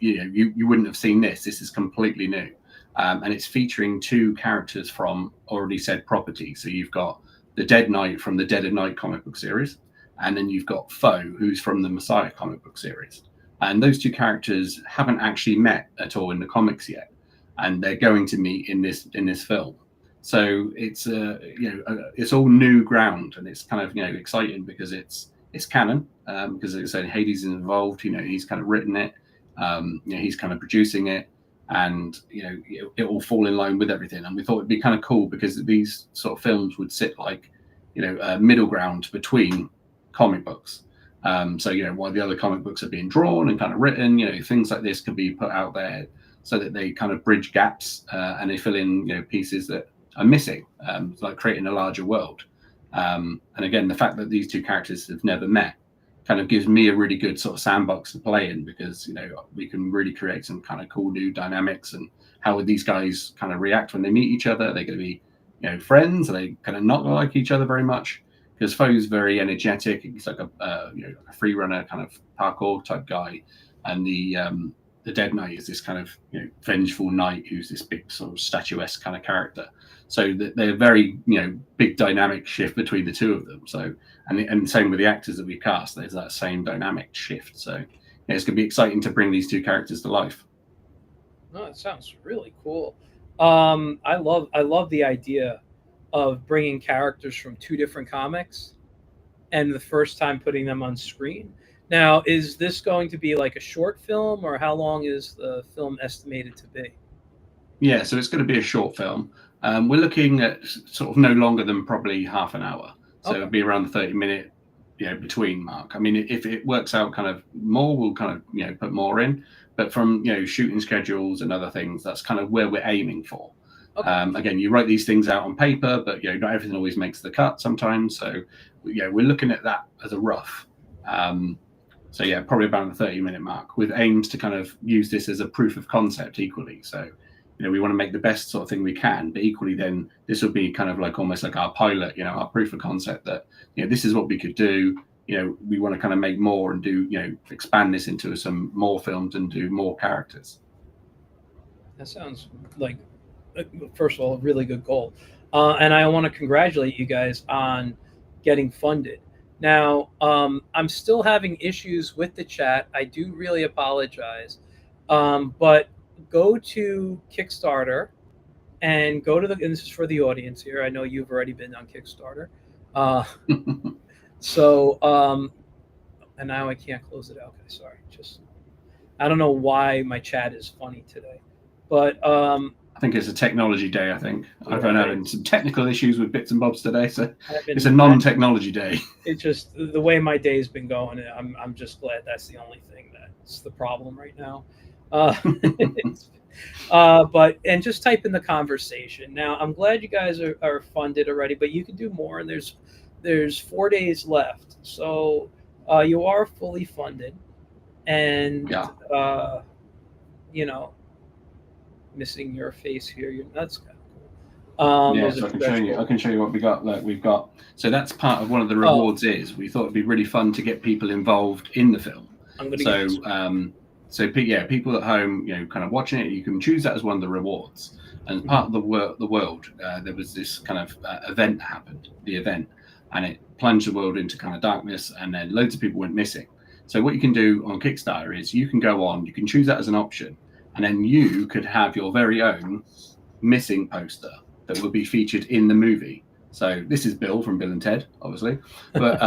you wouldn't have seen this. This is completely new, and it's featuring two characters from already said property. So you've got the Dead Knight from the Dead of Night comic book series, and then you've got Foe, who's from the Messiah comic book series. And those two characters haven't actually met at all in the comics yet, and they're going to meet in this film. So it's it's all new ground, and it's kind of exciting because it's canon, because as I said, Hades is involved. He's kind of written it, he's kind of producing it, and it will fall in line with everything. And we thought it'd be kind of cool because these sort of films would sit like a middle ground between comic books. So while the other comic books are being drawn and kind of written, things like this can be put out there so that they kind of bridge gaps, and they fill in pieces that are missing, like creating a larger world. And again, the fact that these two characters have never met kind of gives me a really good sort of sandbox to play in, because we can really create some kind of cool new dynamics. And how would these guys kind of react when they meet each other? Are they going to be friends? Are they kind of not like each other very much? Because Foe's very energetic. He's like a free runner kind of parkour type guy, and the Dead Knight is this kind of vengeful knight who's this big sort of statuesque kind of character. So they're very big dynamic shift between the two of them. So and same with the actors that we cast. There's that same dynamic shift. So it's going to be exciting to bring these two characters to life. No, it sounds really cool. I love the idea of bringing characters from two different comics and the first time putting them on screen. Now, is this going to be like a short film, or how long is the film estimated to be? Yeah, so it's going to be a short film. We're looking at sort of no longer than probably half an hour. So It'll be around the 30-minute between mark. I mean, if it works out kind of more, we'll kind of put more in. But from shooting schedules and other things, that's kind of where we're aiming for. Okay. Again, you write these things out on paper, but not everything always makes the cut sometimes. So we're looking at that as a rough. So yeah, probably about the 30-minute mark, with aims to kind of use this as a proof of concept equally. So we want to make the best sort of thing we can, but equally then this will be kind of like almost like our pilot, our proof of concept that this is what we could do. We want to kind of make more and do expand this into some more films and do more characters. That sounds like, first of all, a really good goal, and I want to congratulate you guys on getting funded. Now, I'm still having issues with the chat. I do really apologize, but go to Kickstarter and go to and this is for the audience here. I know you've already been on Kickstarter. And now I can't close it out. Okay, sorry. I don't know why my chat is funny today, but I think it's a technology day. I've been having some technical issues with bits and bobs today, so it's a non-technology day. It's just the way my day's been going. I'm just glad that's the only thing that's the problem right now. But just type in the conversation. Now, I'm glad you guys are funded already, but you can do more, and there's 4 days left, so you are fully funded, and missing your face here. That's kind of cool. So I can show you what we got. Like we've got. So that's part of one of the rewards. Is we thought it'd be really fun to get people involved in the film. So people at home, kind of watching it, you can choose that as one of the rewards. And part of the world, there was this kind of event that happened, and it plunged the world into kind of darkness, and then loads of people went missing. So what you can do on Kickstarter is you can go on, you can choose that as an option, and then you could have your very own missing poster that will be featured in the movie. So this is Bill from Bill and Ted, obviously, but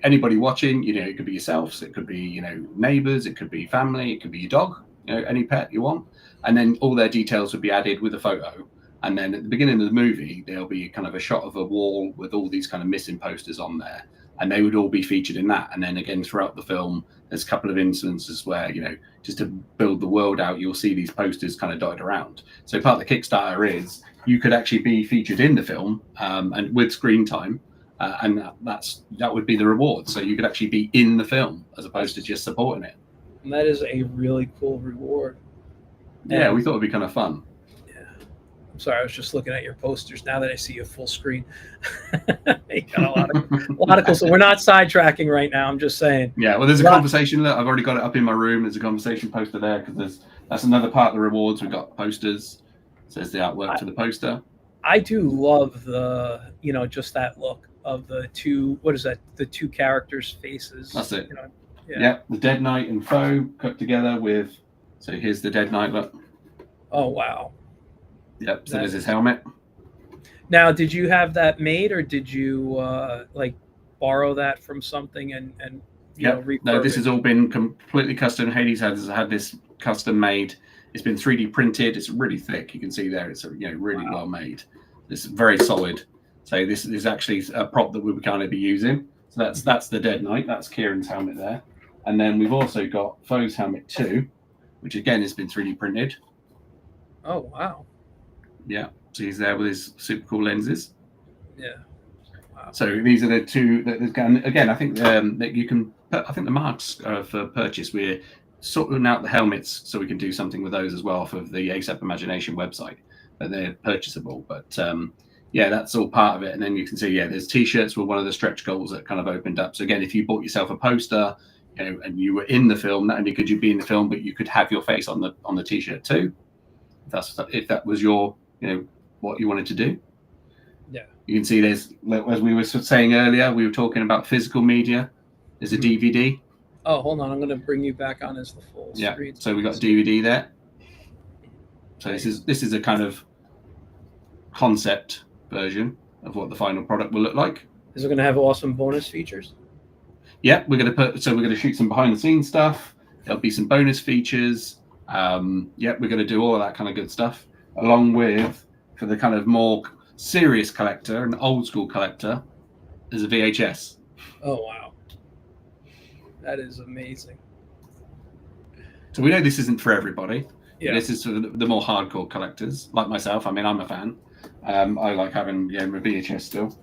anybody watching, it could be yourselves, it could be neighbors, it could be family, it could be your dog, any pet you want, and then all their details would be added with a photo. And then at the beginning of the movie, there'll be kind of a shot of a wall with all these kind of missing posters on there, and they would all be featured in that. And then again, throughout the film, there's a couple of instances where, just to build the world out, you'll see these posters kind of dotted around. So part of the Kickstarter is you could actually be featured in the film and with screen time, and that would be the reward. So you could actually be in the film as opposed to just supporting it. And that is a really cool reward. Yeah, we thought it'd be kind of fun. I'm sorry, I was just looking at your posters. Now that I see you full screen, you got a lot of cool. So we're not sidetracking right now. I'm just saying. Yeah, well, there's a conversation. Look, I've already got it up in my room. There's a conversation poster there because that's another part of the rewards. We've got posters. So there's the artwork to the poster. I do love the just that look of the two. What is that? The two characters' faces. That's it. Yeah, the Dead Knight and Foe cut together with. So here's the Dead Knight look. Oh wow. Yep. So there's his helmet. Now, did you have that made, or did you borrow that from something and No, this has all been completely custom. Hades has had this custom made. It's been 3D printed. It's really thick. You can see there. It's really well made. It's very solid. So this is actually a prop that we would kind of be using. So that's the Dead Knight. That's Kieran's helmet there, and then we've also got Foe's helmet too, which again has been 3D printed. Oh wow. Yeah, so he's there with his super cool lenses. Yeah. Wow. So these are the two that again. I think that you can. I think the marks for purchase. We're sorting out the helmets so we can do something with those as well off of the ASAP Imagination website. But they're purchasable. But that's all part of it. And then you can see there's T-shirts were one of the stretch goals that kind of opened up. So again, if you bought yourself a poster, and you were in the film, not only could you be in the film, but you could have your face on the T-shirt too. If that was your what you wanted to do. Yeah. You can see there's, as we were saying earlier, we were talking about physical media. There's a DVD. Oh, hold on. I'm going to bring you back on as the full screen. So we got a DVD there. So this is a kind of concept version of what the final product will look like. Is it going to have awesome bonus features? Yeah, we're going to shoot some behind the scenes stuff. There'll be some bonus features. We're going to do all of that kind of good stuff. Along with, for the kind of more serious collector and old school collector, there's a VHS. Oh wow! That is amazing. So we know this isn't for everybody. Yeah. This is for the more hardcore collectors, like myself. I mean, I'm a fan. I like having my VHS still.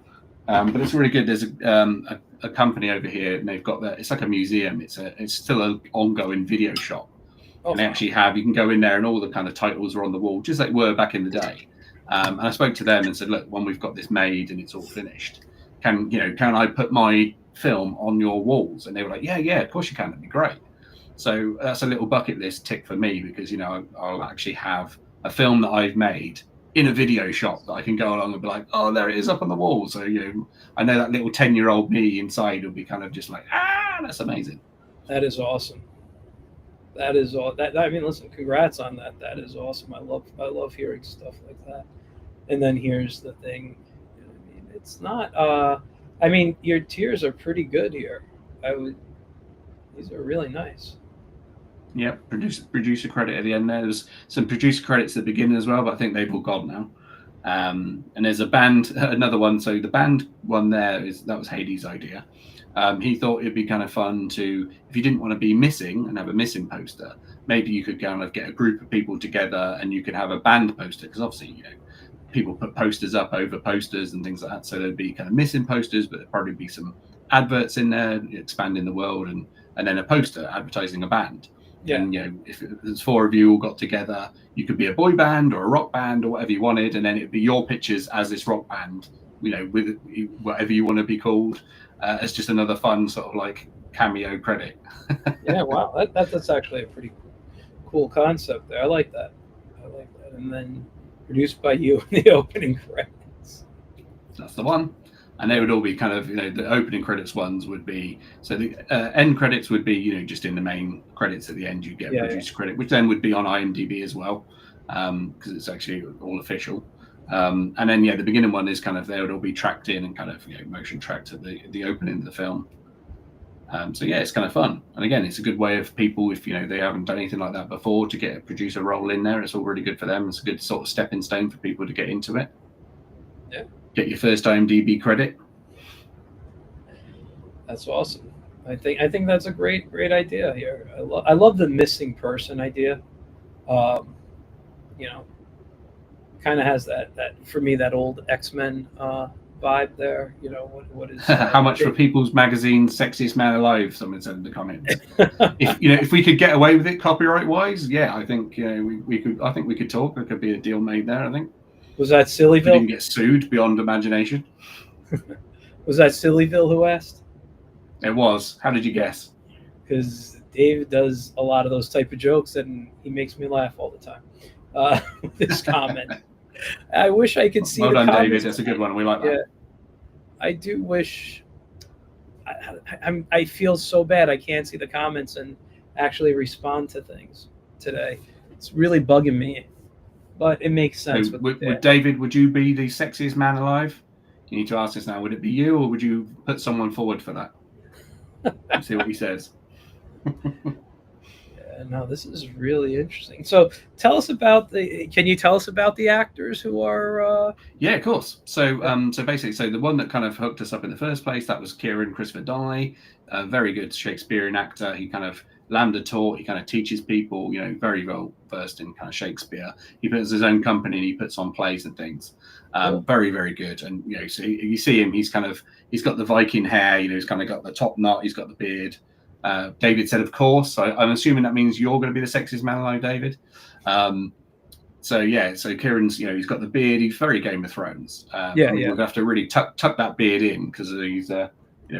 But it's really good. There's a company over here, and they've got that. It's like a museum. It's still an ongoing video shop. Oh, and they actually you can go in there, and all the kind of titles are on the wall, just like were back in the day. And I spoke to them and said, look, when we've got this made and it's all finished, can I put my film on your walls? And they were like, yeah, of course you can. That'd be great. So that's a little bucket list tick for me, because I'll actually have a film that I've made in a video shop that I can go along and be like, oh, there it is up on the wall. So I know that little 10-year-old me inside will be kind of just like, that's amazing. That is awesome. That is all. I mean, listen, congrats on that. That is awesome. I love hearing stuff like that. And then here's the thing. I mean, it's not. I mean, your tiers are pretty good here. These are really nice. Yeah, producer credit at the end there. There's some producer credits at the beginning as well, but I think they've all gone now. And there's a band, another one. So the band one that was Hades' idea. He thought it'd be kind of fun to, if you didn't want to be missing and have a missing poster, maybe you could kind of get a group of people together and you could have a band poster, because obviously people put posters up over posters and things like that. So there'd be kind of missing posters, but there'd probably be some adverts in there expanding the world, and then a poster advertising a band. Yeah. And if there's four of you all got together, you could be a boy band or a rock band or whatever you wanted, and then it'd be your pictures as this rock band, with whatever you want to be called. It's just another fun sort of like cameo credit. Yeah, wow, that's actually a pretty cool concept there. I like that. And then produced by you in the opening credits. That's the one. And they would all be kind of, the opening credits ones would be, so the end credits would be, just in the main credits at the end, you get producer credit, which then would be on IMDb as well, because it's actually all official. And then, the beginning one is kind of, they would all be tracked in and kind of, motion tracked at the opening of the film. So it's kind of fun. And again, it's a good way of people, if, they haven't done anything like that before, to get a producer role in there. It's all really good for them. It's a good sort of stepping stone for people to get into it. Yeah. Get your first IMDb credit. That's awesome. I think that's a great idea here. I love the missing person idea. Kind of has that for me, that old X-Men vibe there. What is how much for People's Magazine Sexiest Man Alive? Someone said in the comments. if we could get away with it copyright wise, I think we could. I think we could talk. There could be a deal made there. I think. Was that Sillyville? We didn't get sued beyond imagination. Was that Sillyville who asked? It was. How did you guess? Because Dave does a lot of those type of jokes, and he makes me laugh all the time with his comment. I wish I could see. Well done, David. That's a good one. We like that. Yeah, I do wish. I feel so bad I can't see the comments and actually respond to things today. It's really bugging me. But it makes sense. So, would David, would you be the sexiest man alive? You need to ask us now. Would it be you, or would you put someone forward for that? Let's see what he says. No, this is really interesting. So tell us about can you tell us about the actors who are... Yeah, of course. So basically, the one that kind of hooked us up in the first place, that was Kieran Christopher Donnelly, a very good Shakespearean actor. He kind of lambda taught, he kind of teaches people, very well versed in kind of Shakespeare. He puts his own company and he puts on plays and things. Cool. Very, very good. And, so you see him, he's got the Viking hair, he's kind of got the top knot, he's got the beard. David said, of course. So I'm assuming that means you're going to be the sexiest man alive, David. So Kieran's, he's got the beard. He's very Game of Thrones. We'll have to really tuck that beard in because he's,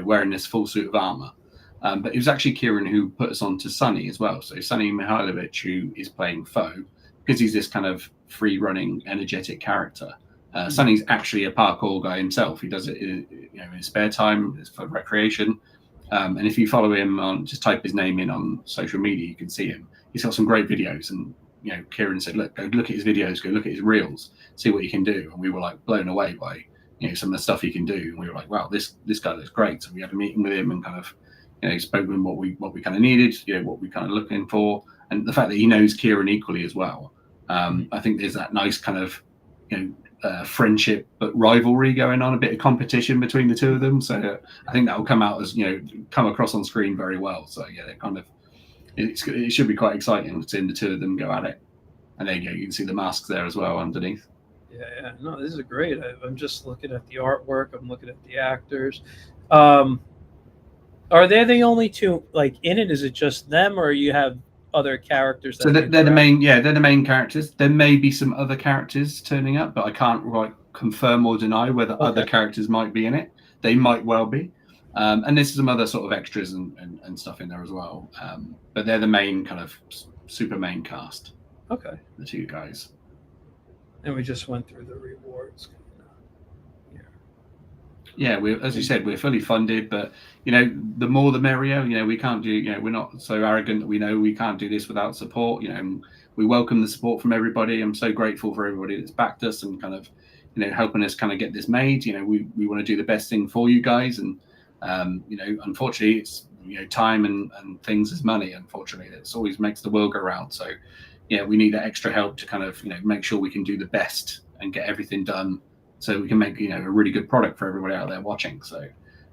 wearing this full suit of armor. But it was actually Kieran who put us on to Sonny as well. So Sonny Mihailovich, who is playing Foe, because he's this kind of free-running, energetic character. Sonny's actually a parkour guy himself. He does it in his spare time. It's for recreation. And if you follow him just type his name in on social media, you can see him. He's got some great videos. And, Kieran said, go look at his videos, go look at his reels, see what he can do. And we were like blown away by, some of the stuff he can do. And we were like, wow, this guy looks great. So we had a meeting with him and kind of, spoke with him what we kind of needed, what we kind of looking for. And the fact that he knows Kieran equally as well. I think there's that nice kind of, friendship but rivalry going on, a bit of competition between the two of them. So I think that will come out as, come across on screen very well. So yeah, they're kind of, it should be quite exciting seeing the two of them go at it. And there you go, you can see the masks there as well underneath. Yeah. No, this is great. I'm just looking at the artwork. I'm looking at the actors. Are they the only two like in it? Is it just them, or you have other characters? So they're the main, they're the main characters. There may be some other characters turning up, but I can't confirm or deny whether other characters might be in it. They might well be. And there's some other sort of extras and stuff in there as well. But they're the main kind of super main cast. Okay. The two guys. And we just went through the rewards. Yeah, as you said, we're fully funded, but the more the merrier. We can't do. We're not so arrogant that we know we can't do this without support. We welcome the support from everybody. I'm so grateful for everybody that's backed us and kind of, helping us kind of get this made. We want to do the best thing for you guys, and unfortunately, it's time and things is money. Unfortunately, it always makes the world go round. So, yeah, we need that extra help to kind of make sure we can do the best and get everything done, so we can make a really good product for everybody out there watching. So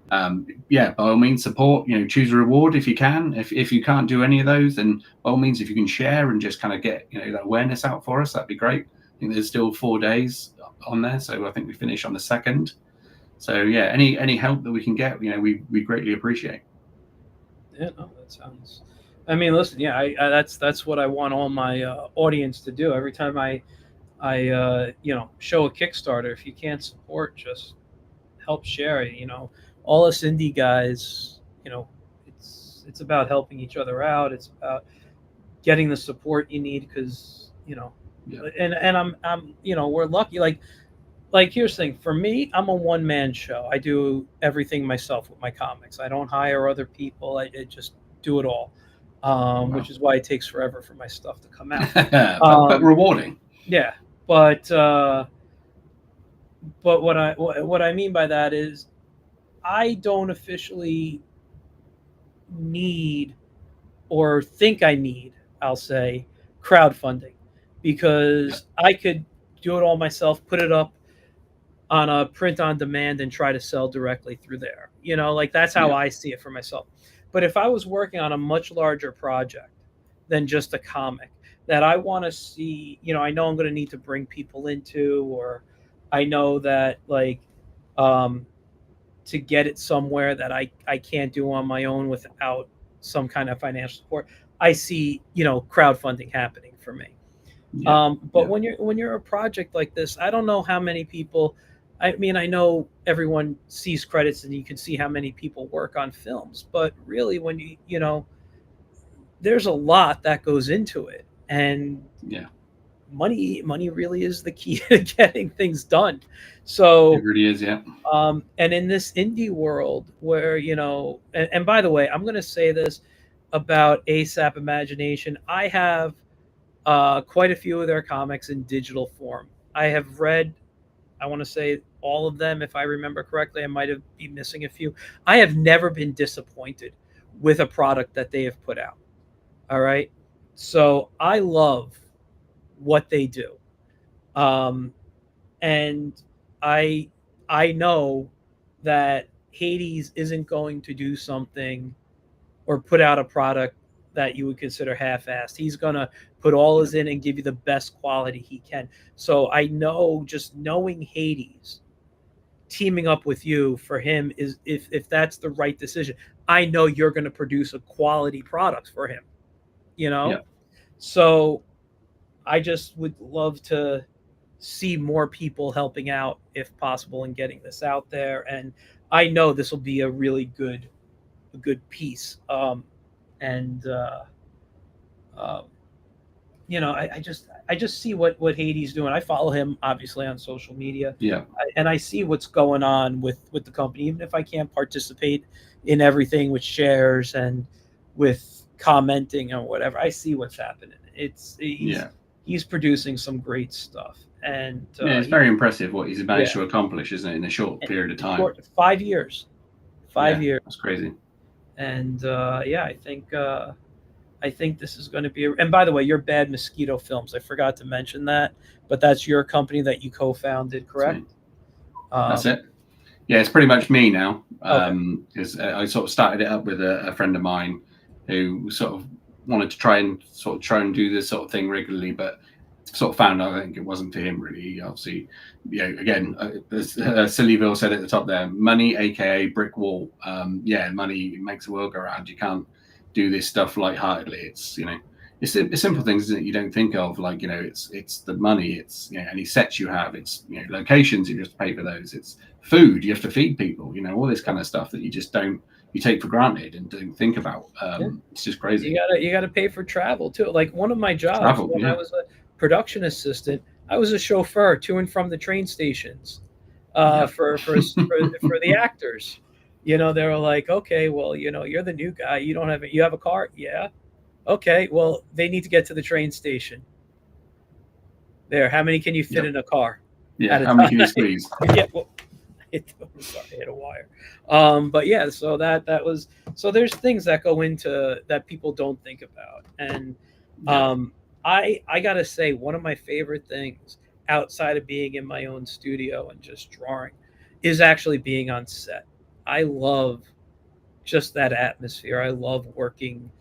by all means, support, choose a reward if you can. If you can't do any of those, then by all means, if you can share and just kind of get that awareness out for us, that'd be great. I think there's still 4 days on there, so I think we finish on the 2nd. So yeah, any help that we can get, we greatly appreciate. Yeah, no, that sounds. I mean, listen, yeah, I that's what I want all my audience to do. Every time I show a Kickstarter, if you can't support, just help share it. All us indie guys, it's about helping each other out. It's about getting the support you need, because and I'm we're lucky. Like here's the thing, for me, I'm a one-man show. I do everything myself with my comics. I don't hire other people. I just do it all, which is why it takes forever for my stuff to come out. but rewarding. Yeah, but what I mean by that is, I don't officially need, or think I need, I'll say, crowdfunding, because I could do it all myself, put it up on a print on demand and try to sell directly through there. That's how I see it for myself. But if I was working on a much larger project than just a comic that I want to see, I know I'm going to need to bring people into, or I know that to get it somewhere that I can't do on my own without some kind of financial support, I see, crowdfunding happening for me. But when you're a project like this, I don't know how many people. I mean, I know everyone sees credits and you can see how many people work on films, but really, when there's a lot that goes into it, and money really is the key to getting things done. So it really is, yeah. And in this indie world where and by the way, I'm going to say this about ASAP Imagination. I have quite a few of their comics in digital form. I have read, I want to say, all of them, if I remember correctly. I might be missing a few. I have never been disappointed with a product that they have put out. All right. So I love what they do. And I know that Hades isn't going to do something or put out a product that you would consider half-assed. He's going to put all his in and give you the best quality he can. So I know, just knowing Hades teaming up with you for him is, if that's the right decision, I know you're going to produce a quality product for him, So I just would love to see more people helping out if possible and getting this out there. And I know this will be a really good piece. I just see what Hades doing. I follow him obviously on social media. Yeah. And I see what's going on with the company, even if I can't participate in everything with shares and with commenting or whatever. I see what's happening. He's producing some great stuff. And it's very impressive what he's managed to accomplish, isn't it, in a short period of time? 5 years. 5 years. That's crazy. And I think I think this is going to be. And by the way, you're Bad Mosquito Films. I forgot to mention that, but that's your company that you co-founded, correct? That's it. Yeah, it's pretty much me now. Okay. Because I sort of started it up with a friend of mine who sort of wanted to try and do this sort of thing regularly, but sort of found out I think it wasn't for him really. Obviously, again, as Sillyville said at the top there, money, aka brick wall. Money makes the world go round. You can't do this stuff lightheartedly. It's it's simple things, isn't it? You don't think of, like, it's the money, it's any sets you have, it's locations, you just pay for those, it's food, you have to feed people, all this kind of stuff that you take for granted and don't think about. It's just crazy. You gotta pay for travel too. Like one of my jobs when Yeah. I was a production assistant, I was a chauffeur to and from the train stations for the actors. They were like, okay, well, you're the new guy. You have a car? Yeah. Okay, well, they need to get to the train station. There, how many can you fit Yep. in a car? Yeah, how many can you squeeze? Yeah, well, sorry, I hit a wire. But yeah, so that was, so there's things that go into that people don't think about. And I gotta say, one of my favorite things outside of being in my own studio and just drawing is actually being on set. I love just that atmosphere. I love working,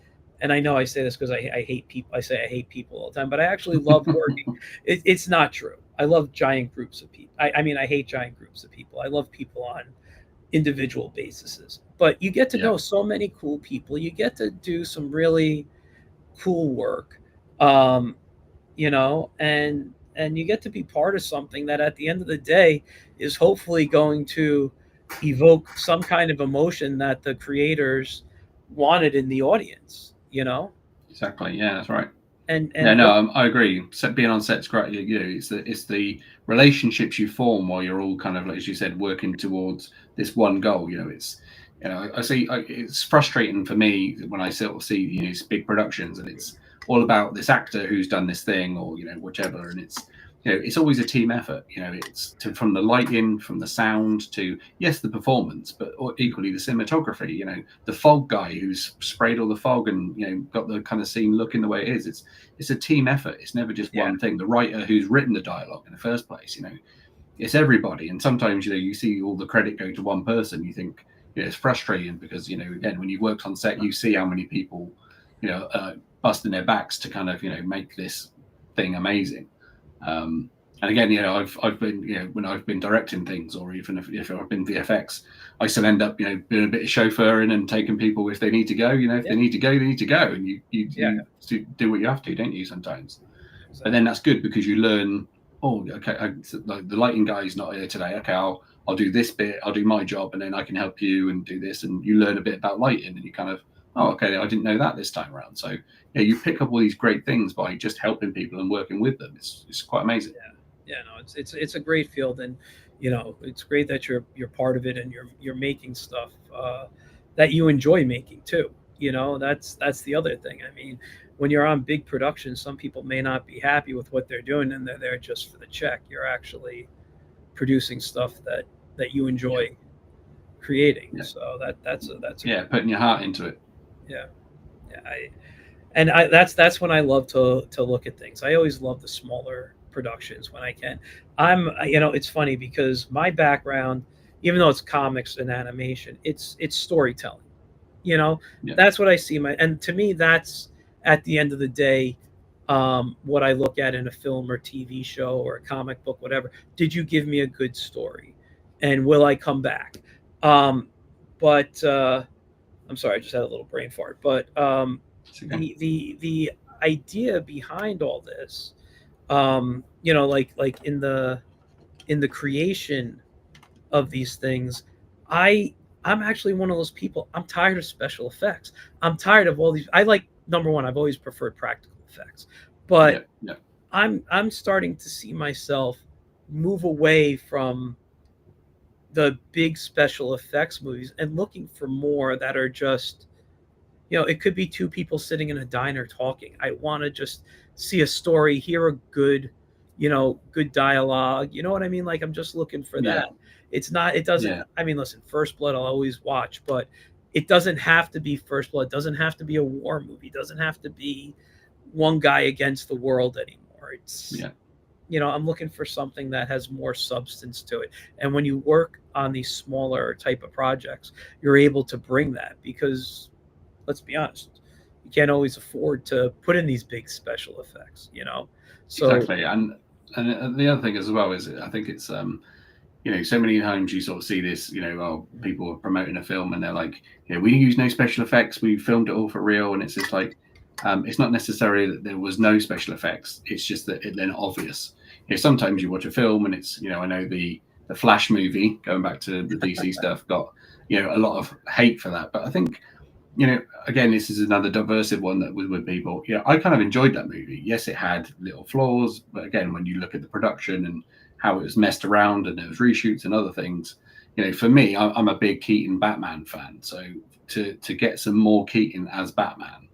and I know I say this because I hate people. I say I hate people all the time, but I actually love working. It's not true. I love giant groups of people. I mean, I hate giant groups of people. I love people on individual bases. But you get to know so many cool people. You get to do some really cool work, and you get to be part of something that at the end of the day is hopefully going to evoke some kind of emotion that the creators wanted in the audience. Exactly. Yeah, that's right. And I agree. Being on set's great. It's the relationships you form while you're all kind of, like, as you said, working towards this one goal. I see. It's frustrating for me when I sort of see these big productions and it's all about this actor who's done this thing or whichever, and it's always a team effort. It's from the lighting, from the sound to, yes, the performance, but equally the cinematography. The fog guy who's sprayed all the fog and got the kind of scene looking the way it is. It's a team effort. It's never just one thing. The writer who's written the dialogue in the first place. It's everybody. And sometimes you see all the credit go to one person. You think it's frustrating because again, when you worked on set, you see how many people busting their backs to kind of make this thing amazing. And again, I've been, when I've been directing things, or even if I've been VFX, I still end up, doing a bit of chauffeuring and taking people if they need to go. If they need to go, they need to go, and you do what you have to, don't you? Sometimes, but then that's good because you learn. Oh, okay, the lighting guy's not here today. Okay, I'll do this bit. I'll do my job, and then I can help you and do this, and you learn a bit about lighting, and you kind of, oh, okay, I didn't know that this time around. So you pick up all these great things by just helping people and working with them. It's quite amazing. No, it's a great field, and it's great that you're part of it and you're making stuff that you enjoy making too. That's the other thing. I mean, when you're on big productions, some people may not be happy with what they're doing and they're there just for the check. You're actually producing stuff that you enjoy creating. Yeah. So that's putting your heart into it. That's when I love to look at things. I always love the smaller productions when I can. It's funny because my background, even though it's comics and animation, it's storytelling. That's what I see. And to me, that's at the end of the day, what I look at in a film or TV show or a comic book, whatever. Did you give me a good story, and will I come back? But I'm sorry, I just had a little brain fart. But the idea behind all this, like in the creation of these things, I'm actually one of those people. I'm tired of special effects. I'm tired of all these. Number one, I've always preferred practical effects, but I'm starting to see myself move away from the big special effects movies and looking for more that are just, it could be two people sitting in a diner talking. I want to just see a story, hear a good dialogue. You know what I mean? Like, I'm just looking for that. It doesn't, I mean, listen, First Blood I'll always watch, but it doesn't have to be First Blood. It doesn't have to be a war movie. It doesn't have to be one guy against the world anymore. It's, I'm looking for something that has more substance to it. And when you work on these smaller type of projects, you're able to bring that, because let's be honest, you can't always afford to put in these big special effects, So exactly. And the other thing as well is, I think it's so many times you sort of see this, people are promoting a film and they're like, we use no special effects, we filmed it all for real. And it's just like, it's not necessarily that there was no special effects, it's just that they're not obvious. Sometimes you watch a film and it's, I know the Flash movie, going back to the DC stuff, got, a lot of hate for that. But I think, again, this is another diversive one that was with people. I kind of enjoyed that movie. Yes, it had little flaws, but again, when you look at the production and how it was messed around and there was reshoots and other things, for me, I'm a big Keaton Batman fan. So to get some more Keaton as Batman,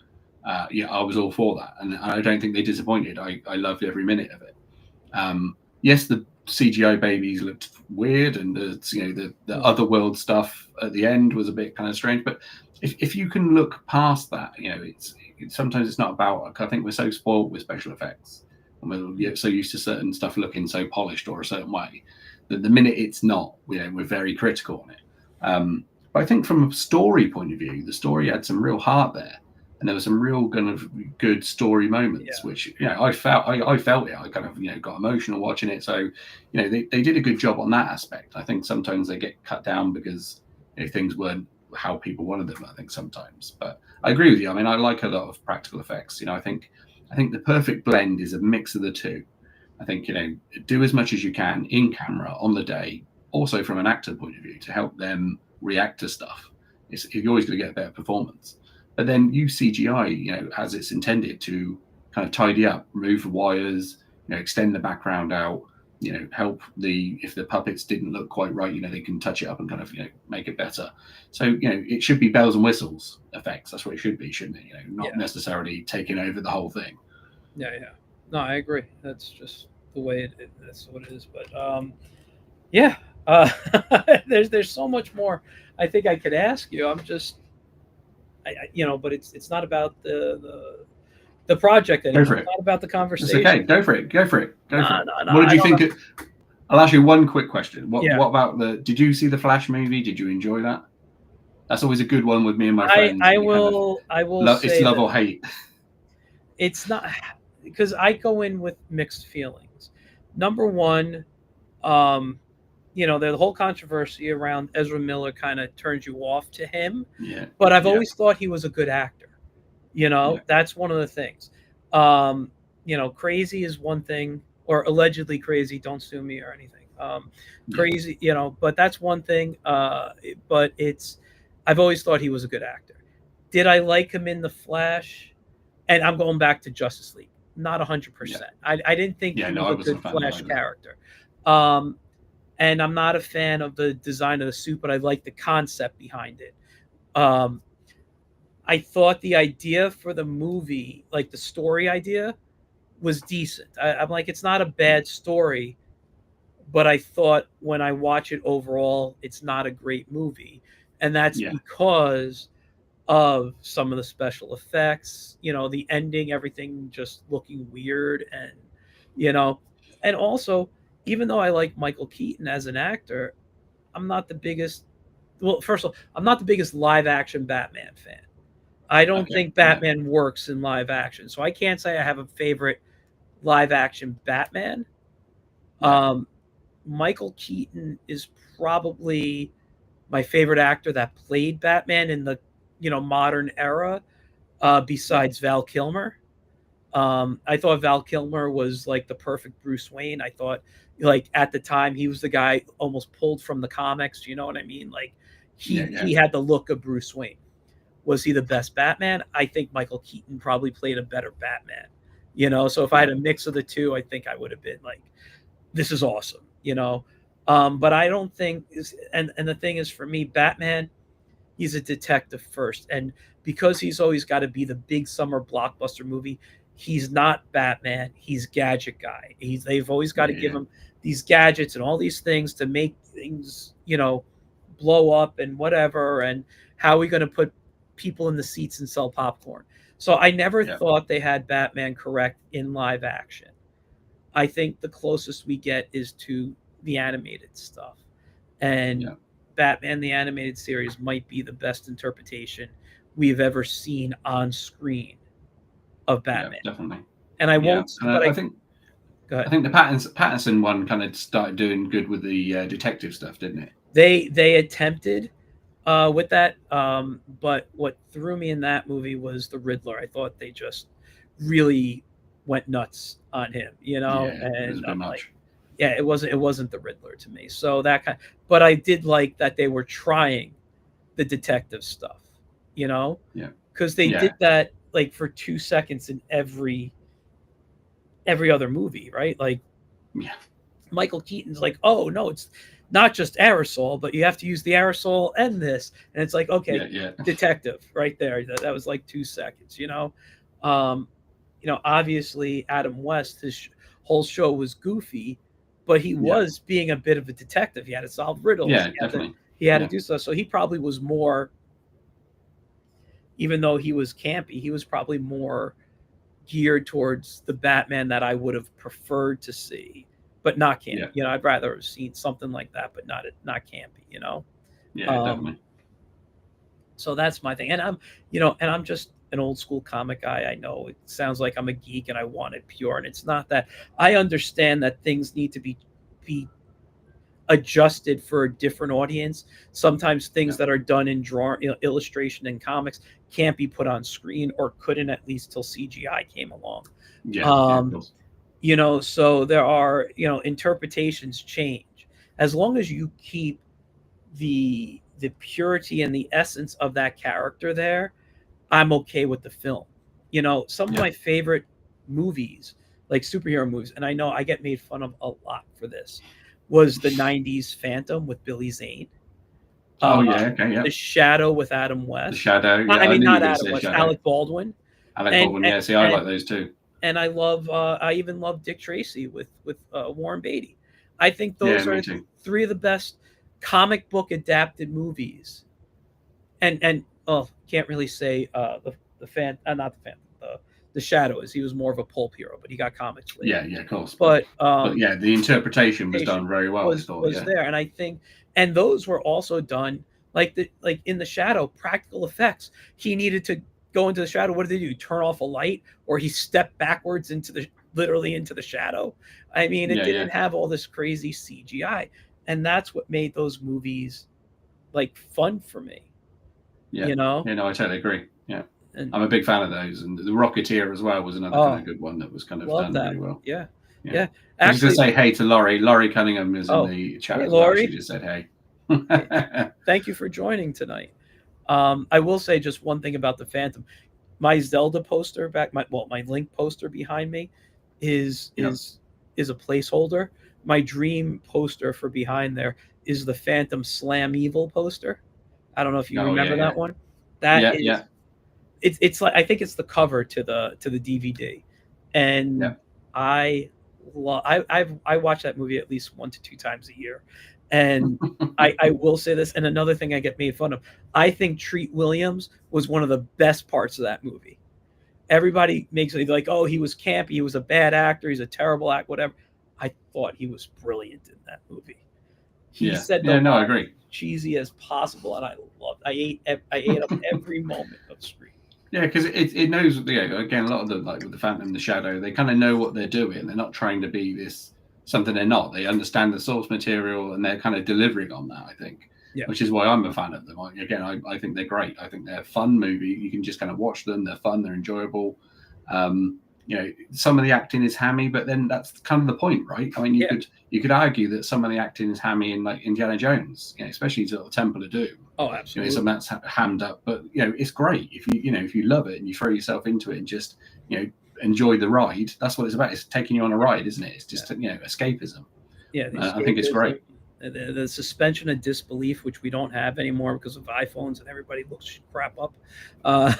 I was all for that, and I don't think they disappointed. I loved every minute of it. Yes, the CGI babies looked weird, and the otherworld stuff at the end was a bit kind of strange. But if you can look past that, it's sometimes it's not about. I think we're so spoiled with special effects, and we're so used to certain stuff looking so polished or a certain way that the minute it's not, we're very critical on it. But I think from a story point of view, the story had some real heart there. And there were some real kind of good story moments, which I felt it. I kind of got emotional watching it. So they did a good job on that aspect. I think sometimes they get cut down because things weren't how people wanted them. I think sometimes, but I agree with you. I mean, I like a lot of practical effects. I think the perfect blend is a mix of the two. I think do as much as you can in camera on the day, also from an actor point of view to help them react to stuff. You're always going to get a better performance. But then use CGI, as it's intended to kind of tidy up, remove the wires, extend the background out, help if the puppets didn't look quite right, they can touch it up and kind of, make it better. So, it should be bells and whistles effects. That's what it should be, shouldn't it? Not necessarily taking over the whole thing. Yeah. No, I agree. That's just the way that's what it is. But there's so much more I think I could ask you. I'm just, but it's not about the project anymore. Go for it. It's not about the conversation. It's okay. Go for it. No, what did you think? I'll ask you one quick question. What about did you see the Flash movie? Did you enjoy that? That's always a good one with me and my friends. I will it's love or hate. It's not, because I go in with mixed feelings. Number one, the whole controversy around Ezra Miller kind of turns you off to him. Yeah. But I've always thought he was a good actor. That's one of the things. Crazy is one thing, or allegedly crazy. Don't sue me or anything. Crazy, but that's one thing. But I've always thought he was a good actor. Did I like him in The Flash? And I'm going back to Justice League. Not 100%. I didn't think he was a good Flash character. And I'm not a fan of the design of the suit, but I like the concept behind it. I thought the idea for the movie, like the story idea, was decent. I'm like, it's not a bad story, but I thought when I watch it overall, it's not a great movie. And that's because of some of the special effects, the ending, everything just looking weird. And also, even though I like Michael Keaton as an actor, I'm not the biggest. Well, first of all, I'm not the biggest live action Batman fan. I don't think Batman works in live action, so I can't say I have a favorite live action Batman. Michael Keaton is probably my favorite actor that played Batman in the modern era, besides Val Kilmer. I thought Val Kilmer was like the perfect Bruce Wayne. I thought, like, at the time, he was the guy almost pulled from the comics. You know what I mean? Like, he had the look of Bruce Wayne. Was he the best Batman? I think Michael Keaton probably played a better Batman. So if I had a mix of the two, I think I would have been like, this is awesome. But I don't think, and the thing is, for me, Batman, he's a detective first. And because he's always got to be the big summer blockbuster movie, he's not Batman. He's gadget guy. They've always got to give him these gadgets and all these things to make things, blow up and whatever, and How are we going to put people in the seats and sell popcorn? So I never Yeah. thought they had Batman correct in live action. I think the closest we get is to the animated stuff. And Yeah. Batman the animated series might be the best interpretation we've ever seen on screen of Batman. Yeah, definitely. And I won't, and but I think go ahead. I think the Pattinson one kind of started doing good with the detective stuff, didn't it? They attempted with that, but what threw me in that movie was the Riddler. I thought they just really went nuts on him, Yeah, it was and a bit I'm much. like, yeah, it wasn't the Riddler to me. So but I did like that they were trying the detective stuff, Yeah. because they did that like for 2 seconds in every other movie, right? Like, Yeah. Michael Keaton's like, oh no, it's not just aerosol, but you have to use the aerosol and this, and it's like, okay, Yeah. detective right there. That was like 2 seconds, um, obviously Adam West, his whole show was goofy, but he was being a bit of a detective. He had to solve riddles. Yeah, definitely. He had to do stuff. So he probably was more, even though he was campy, he was probably more geared towards the Batman that I would have preferred to see, but not campy. Yeah. I'd rather have seen something like that, but not campy. Yeah, definitely. So that's my thing, and I'm just an old school comic guy. I know it sounds like I'm a geek and I want it pure, and it's not that. I understand that things need to be adjusted for a different audience. Sometimes things that are done in illustration and comics can't be put on screen, or couldn't, at least till CGI came along. So there are, interpretations change. As long as you keep the purity and the essence of that character there, I'm okay with the film. Some of my favorite movies, like superhero movies, and I know I get made fun of a lot for this, was the 90s Phantom with Billy Zane. The Shadow with Adam West. The Shadow. Yeah, I mean, not Adam West, Alec Baldwin. Baldwin. Yeah, see, I like those too. And I love, I even love Dick Tracy with Warren Beatty. I think those are three of the best comic book adapted movies. And can't really say not the Phantom, the Shadow is. He was more of a pulp hero, but he got comics later. Yeah, of course. But yeah, the interpretation was done very well. Was there, and I think, and those were also done like in the Shadow, practical effects. He needed to go into the shadow. What did they do? Turn off a light, or he stepped backwards literally into the shadow. I mean, it didn't have all this crazy CGI, and that's what made those movies like fun for me. Yeah, no, I totally agree. Yeah, and I'm a big fan of those, and the Rocketeer as well was another kind of good one that was kind of done really well. Yeah. Actually, I was going to say hey to Laurie. Laurie Cunningham is in the chat. Hey, as well. Laurie. She just said hey. Thank you for joining tonight. I will say just one thing about the Phantom. My Zelda poster my Link poster behind me is a placeholder. My dream poster for behind there is the Phantom Slam Evil poster. I don't know if you remember that one. That is, it's like, I think it's the cover to the DVD, and I watch that movie at least 1 to 2 times a year. And I will say this, and another thing I get made fun of, I think Treat Williams was one of the best parts of that movie. Everybody makes it like, oh, he was campy, he was a bad actor, he's a terrible actor, whatever. I thought he was brilliant in that movie. He said I agree. Cheesy as possible, and I loved. I ate up every moment of screen. Yeah, because it knows. Again, a lot of the with the Phantom, the Shadow, they kind of know what they're doing. They're not trying to be this something they're not. They understand the source material, and they're kind of delivering on that, I think. Which is why I'm a fan of them. I think they're great. I think they're a fun movie. You can just kind of watch them. They're fun. They're enjoyable. Some of the acting is hammy, but then that's kind of the point, right? I mean, you could argue that some of the acting is hammy in like Indiana Jones, especially to the Temple of Doom. Oh, absolutely. Some that's hammed up, but it's great if you love it and you throw yourself into it and just enjoy the ride. That's what it's about. It's taking you on a ride, isn't it? It's just escapism. Yeah, I think it's great. The suspension of disbelief, which we don't have anymore because of iPhones and everybody looks crap up. I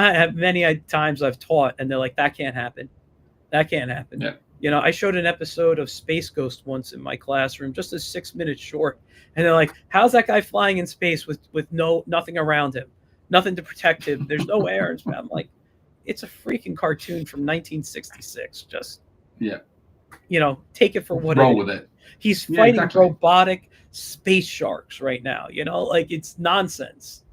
have many times I've taught, and they're like, "That can't happen. That can't happen." Yeah. You know, I showed an episode of Space Ghost once in my classroom, just a 6 minute short, and they're like, "How's that guy flying in space with nothing around him, nothing to protect him? There's no air." I'm like, it's a freaking cartoon from 1966. Just, Yeah. you know, take it for what Roll it with is. it. He's Yeah, fighting exactly. robotic space sharks right now. You know, like it's nonsense.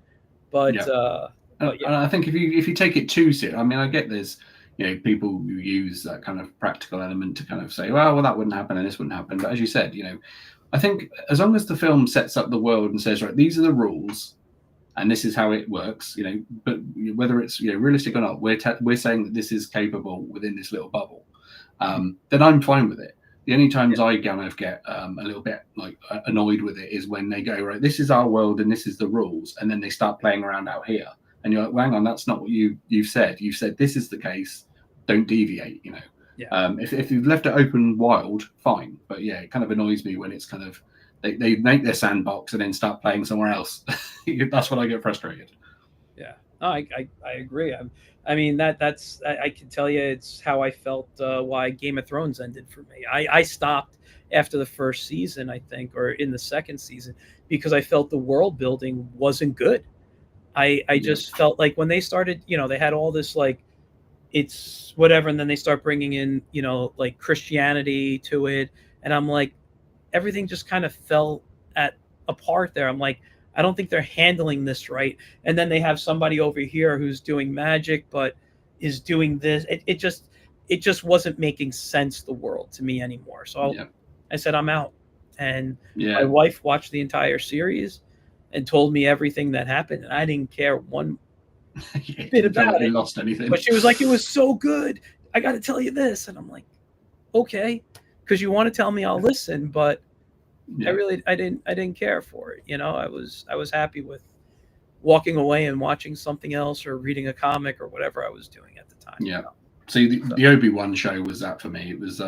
But Yeah. but yeah, And I think if you take it too serious, I mean, I get there's people who use that kind of practical element to kind of say, well, that wouldn't happen and this wouldn't happen. But as you said, I think as long as the film sets up the world and says, right, these are the rules and this is how it works, but whether it's realistic or not, we're saying that this is capable within this little bubble, then I'm fine with it. The only times I kind of get a little bit like annoyed with it is when they go, right, this is our world and this is the rules, and then they start playing around out here, and you're like, well, hang on, that's not what you've said. You've said this is the case, don't deviate. yeah. If you've left it open wild, fine, but yeah, it kind of annoys me when it's kind of they make their sandbox and then start playing somewhere else. That's when I get frustrated. Yeah, no, I agree. I mean that's I can tell you it's how I felt why Game of Thrones ended for me. I stopped after the first season, I think, or in the second season, because I felt the world building wasn't good. I Yeah, just felt like when they started, they had all this like it's whatever, and then they start bringing in like Christianity to it, and I'm like, everything just kind of fell at apart there. I'm like, I don't think they're handling this right. And then they have somebody over here who's doing magic, but is doing this. It just wasn't making sense the world to me anymore. So yeah, I said I'm out. And my yeah. wife watched the entire series and told me everything that happened, and I didn't care one It bit didn't feel like about they it. lost anything. But she was like, it was so good. I got to tell you this, and I'm like, okay, because you want to tell me, I'll listen, but Yeah, I didn't care for it. I was happy with walking away and watching something else or reading a comic or whatever I was doing at the time. yeah. See, So the Obi-Wan show was that for me. It was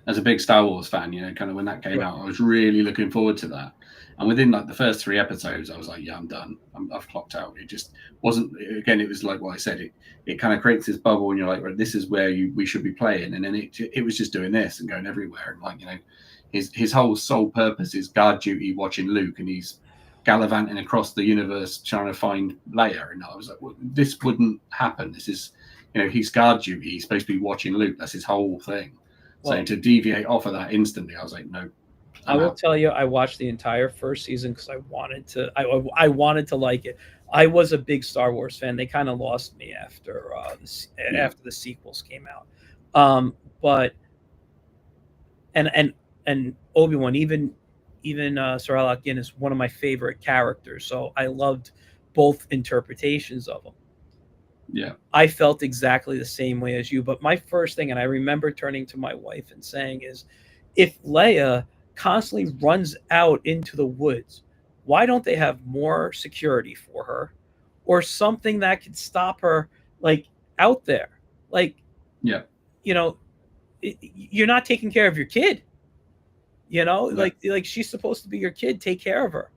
as a big Star Wars fan, kind of when that came right. out, I was really looking forward to that. And within like the first 3 episodes, I was like, yeah, I'm done. I've clocked out. It just wasn't. Again, it was like what I said. It kind of creates this bubble, and you're like, right, this is where we should be playing. And then it was just doing this and going everywhere. And like his whole sole purpose is guard duty, watching Luke, and he's gallivanting across the universe trying to find Leia. And I was like, well, this wouldn't happen. This is, he's guard duty. He's supposed to be watching Luke. That's his whole thing. So Well, to deviate off of that instantly, I was like, no, I I'm will out. tell you, I watched the entire first season because I wanted to. I wanted to like it. I was a big Star Wars fan. They kind of lost me Yeah, after the sequels came out. But and Obi-Wan, even Sir Alec Guinness, one of my favorite characters. So I loved both interpretations of him. yeah, I felt exactly the same way as you. But my first thing, and I remember turning to my wife and saying, is if Leia constantly runs out into the woods, why don't they have more security for her or something that could stop her like out there? Like, yeah, you know, you're not taking care of your kid, yeah, like she's supposed to be your kid, take care of her.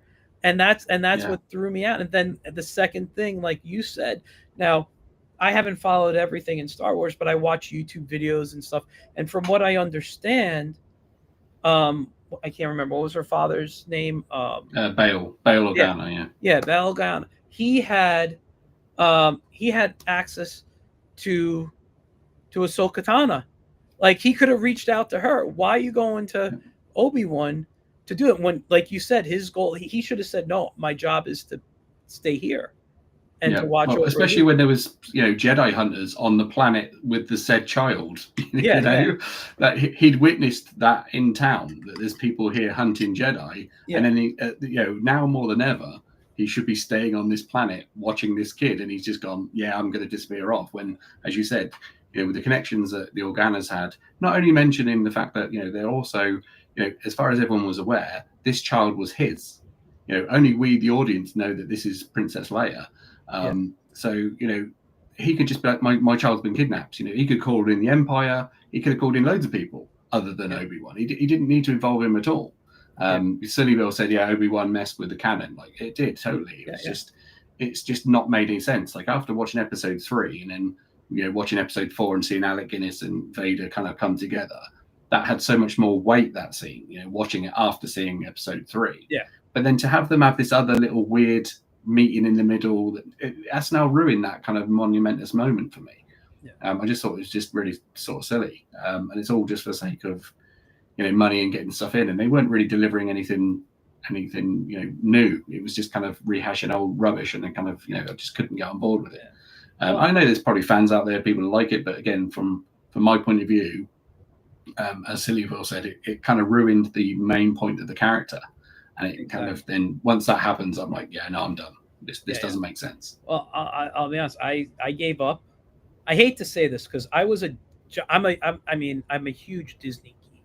And that's yeah, what threw me out. And then the second thing, like you said, now I haven't followed everything in Star Wars, but I watch YouTube videos and stuff. And from what I understand, I can't remember what was her father's name. Bail Yeah, Organa, yeah, yeah, Balgan. He had access to Ahsoka Tano. Like he could have reached out to her. Why are you going to Obi-Wan to do it when, like you said, his goal, he should have said, no, my job is to stay here and yeah. to watch Well, over especially Luke. when there was Jedi hunters on the planet with the said child. Yeah, yeah, That he'd witnessed that in town, that there's people here hunting Jedi, and yeah, then now more than ever he should be staying on this planet watching this kid, and he's just gone, yeah, I'm going to disappear off. When, as you said, with the connections that the Organas had, not only mentioning the fact that they're also, as far as everyone was aware, this child was his. Only we, the audience, know that this is Princess Leia. yeah, So he could just be like, my child's been kidnapped. He could call in the Empire. He could have called in loads of people other than yeah, Obi-Wan. He didn't need to involve him at all. yeah, Sunnyville said, yeah, Obi-Wan messed with the canon. Like it did totally. It yeah, was yeah, it's just not made any sense. Like after watching episode 3 and then watching episode 4 and seeing Alec Guinness and Vader kind of come together, that had so much more weight, that scene, you know, watching it after seeing episode 3. Yeah. But then to have them have this other little weird meeting in the middle, that's now ruined that kind of monumentous moment for me. Yeah. I just thought it was just really sort of silly. And it's all just for the sake of, you know, money and getting stuff in. And they weren't really delivering anything, you know, new. It was just kind of rehashing old rubbish, and then kind of, you know, I just couldn't get on board with it. I know there's probably fans out there, people who like it, but again, from my point of view, as Silly Will said, it kind of ruined the main point of the character. And it kind of, then once that happens, I'm like, yeah, no, I'm done. This doesn't make sense. Well, I'll be honest. I gave up. I hate to say this because I'm a huge Disney geek,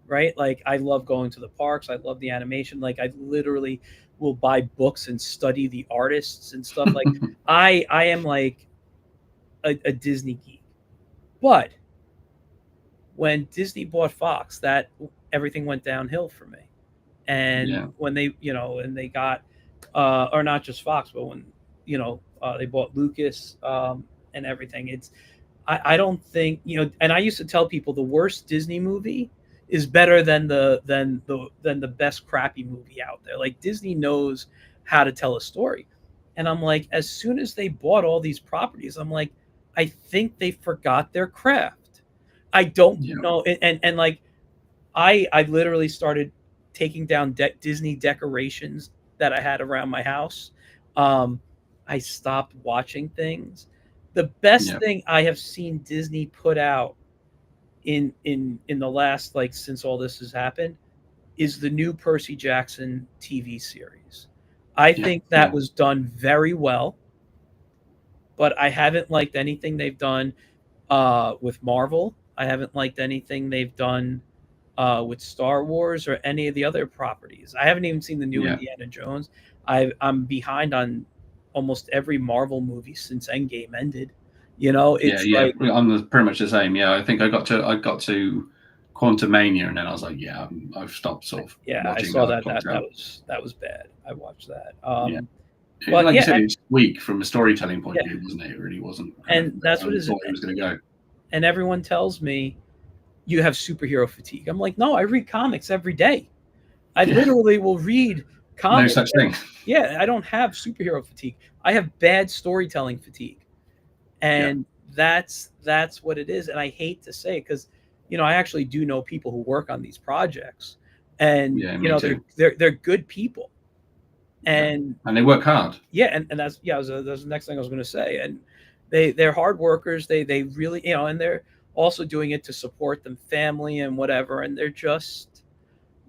right? Like, I love going to the parks. I love the animation. Like, I literally will buy books and study the artists and stuff. Like, I am like a Disney geek. But when Disney bought Fox, that everything went downhill for me. And when they, you know, and they got, or not just Fox, but when, you know, they bought Lucas and everything, I don't think, you know, and I used to tell people the worst Disney movie is better than the best crappy movie out there. Like, Disney knows how to tell a story. And I'm like, as soon as they bought all these properties, I'm like, I think they forgot their craft. I don't know. And like, I literally started taking down Disney decorations that I had around my house. I stopped watching things. The best thing I have seen Disney put out in the last, like, since all this has happened, is the new Percy Jackson TV series. I think that was done very well, but I haven't liked anything they've done with Marvel. I haven't liked anything they've done with Star Wars or any of the other properties. I haven't even seen the new Indiana Jones. I'm behind on almost every Marvel movie since Endgame ended. You know, it's like, I'm pretty much the same. Yeah, I think I got to Quantumania, and then I was like, I've stopped sort of. Yeah, I saw that. That was bad. I watched that. But like you said, it's weak from a storytelling point of view, wasn't it? It really wasn't. And that's what it is. It was going to go. And everyone tells me you have superhero fatigue. I'm like, no, I read comics every day. I literally will read comics. No such thing. Yeah, I don't have superhero fatigue. I have bad storytelling fatigue. And that's what it is. And I hate to say it because, you know, I actually do know people who work on these projects, and you know, they're good people, and they work hard. Yeah, and that's that's the next thing I was going to say. And they're hard workers. They really, you know, and they're also doing it to support them family and whatever. And they're just,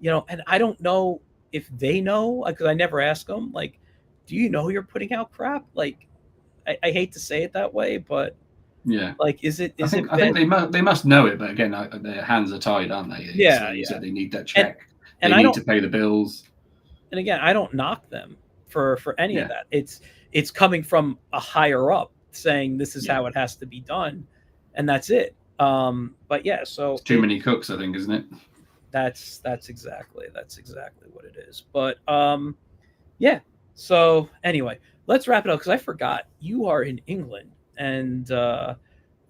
you know, and I don't know if they know, because I never ask them, like, do you know you're putting out crap? Like, I hate to say it that way, but like, is it? I think they must know it, but again, their hands are tied, aren't they? So they need that check, and they need to pay the bills. And again, I don't knock them for any of that. It's coming from a higher up saying this is how it has to be done, and that's it. But so it's too many cooks, I think, isn't it? That's exactly what it is. But so anyway, let's wrap it up because I forgot you are in England, and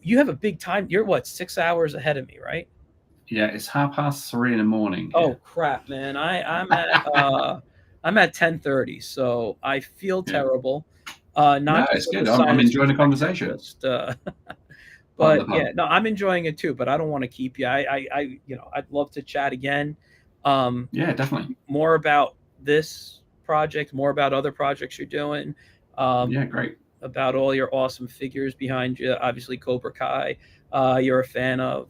you have a big time. You're what, 6 hours ahead of me, right? Yeah, it's 3:30 in the morning. Oh crap, man! I'm at 10:30, so I feel terrible. It's good. I'm enjoying the conversation. But I'm enjoying it too. But I don't want to keep you. I I'd love to chat again. Definitely. More about this project, more about other projects you're doing. Great. About all your awesome figures behind you. Obviously, Cobra Kai, you're a fan of,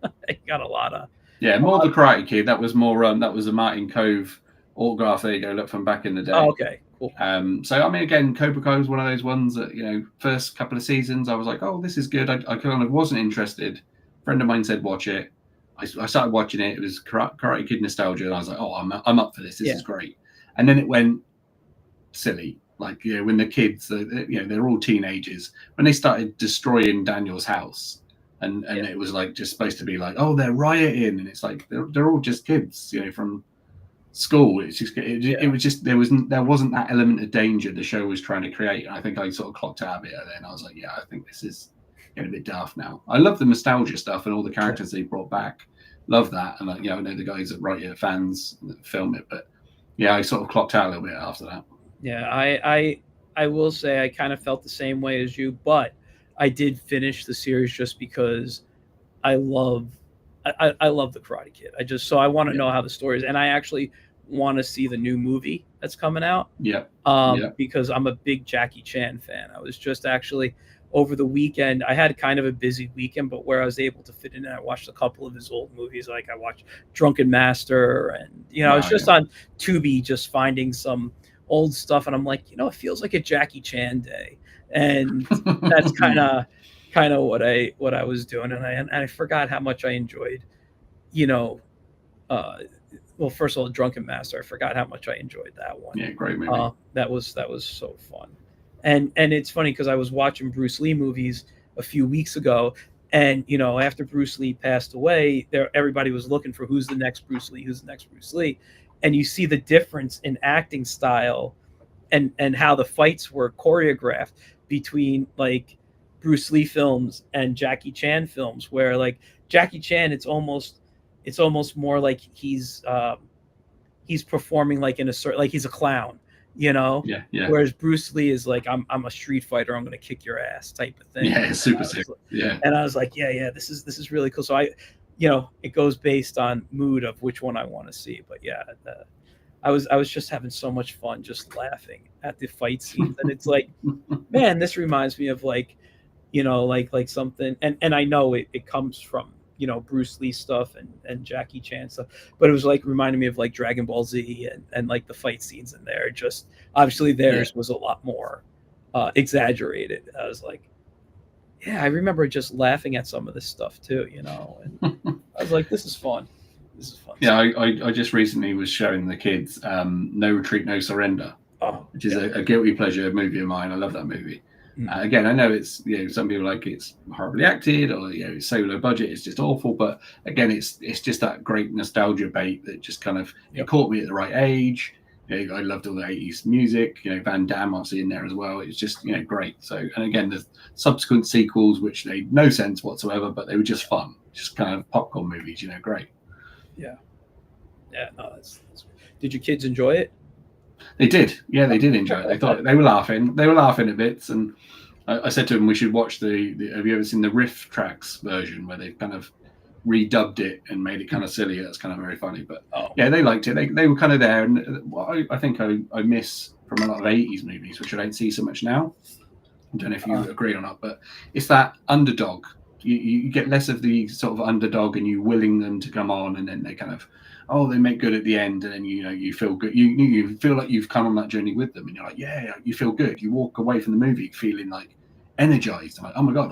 and you got a lot of. Yeah, more the Karate Kid. That was more. That was a Martin Cove autograph. There you go. Look, from back in the day. Oh, okay. Cool. So I mean, again, Cobra Kai was one of those ones that, you know, first couple of seasons I was like, oh, this is good. I kind of wasn't interested. A friend of mine said watch it. I started watching it. It was Karate Kid nostalgia, and I was like, oh, I'm up for this. This is great. And then it went silly. Like, you know, when the kids, they're all teenagers, when they started destroying Daniel's house, and it was like just supposed to be like, oh, they're rioting, and it's like they're all just kids, you know, from school. It's just it was just there wasn't that element of danger the show was trying to create. And I think I sort of clocked out a bit of it, and I was like, I think this is getting a bit daft now. I love the nostalgia stuff and all the characters they brought back. Love that, and I know the guys that write it, fans that film it, but yeah, I sort of clocked out a little bit after that. Yeah, I will say I kind of felt the same way as you, but I did finish the series just because I love I love the Karate Kid. I want to know how the story is, and I actually want to see the new movie that's coming out. Yeah. Because I'm a big Jackie Chan fan. I was just actually over the weekend. I had kind of a busy weekend, but where I was able to fit in, and I watched a couple of his old movies. Like I watched Drunken Master, and I was just on Tubi, just finding some old stuff, and I'm like, it feels like a Jackie Chan day, and that's kind of what I was doing, and I forgot how much I enjoyed, well, first of all, Drunken Master. I forgot how much I enjoyed that one. Yeah, great movie. That was so fun, and it's funny because I was watching Bruce Lee movies a few weeks ago, and after Bruce Lee passed away, everybody was looking for who's the next Bruce Lee, and you see the difference in acting style, and how the fights were choreographed between like Bruce Lee films and Jackie Chan films, where like Jackie Chan, it's almost more like he's performing like in a certain, like he's a clown, Yeah. Whereas Bruce Lee is like, I'm a street fighter, I'm gonna kick your ass type of thing. Yeah, super sick. Yeah. And I was like, yeah, this is really cool. So it goes based on mood of which one I want to see. But yeah, I was just having so much fun just laughing at the fight scenes, and it's like, man, this reminds me of like, like something, and I know it comes from Bruce Lee stuff and Jackie Chan stuff, but it was like reminding me of like Dragon Ball Z and like the fight scenes in there. Just obviously theirs was a lot more exaggerated. I was like, yeah, I remember just laughing at some of this stuff too, and I was like, this is fun. Yeah, I just recently was showing the kids No Retreat, No Surrender, which is a guilty pleasure movie of mine. I love that movie. Again, I know it's some people like it's horribly acted, or it's so low budget, it's just awful. But again, it's just that great nostalgia bait that just kind of it caught me at the right age. I loved all the 80s music. Van Damme obviously in there as well. It's just great. So, and again, the subsequent sequels, which made no sense whatsoever, but they were just fun, just kind of popcorn movies. Great. Yeah. No, that's did your kids enjoy it? They did. Yeah, they did enjoy it. They thought they were laughing. They were laughing at bits, and I said to them we should watch the have you ever seen the Riff Tracks version where they've kind of redubbed it and made it kind of silly? That's kind of very funny. But yeah, they liked it. They were kind of there, and what I think I miss from a lot of 80s movies, which I don't see so much now. I don't know if you agree or not, but it's that underdog. You get less of the sort of underdog, and you willing them to come on, and then they kind of they make good at the end, and then you feel good. You feel like you've come on that journey with them, and you're like, yeah, you feel good. You walk away from the movie feeling like energized, and like, oh my god,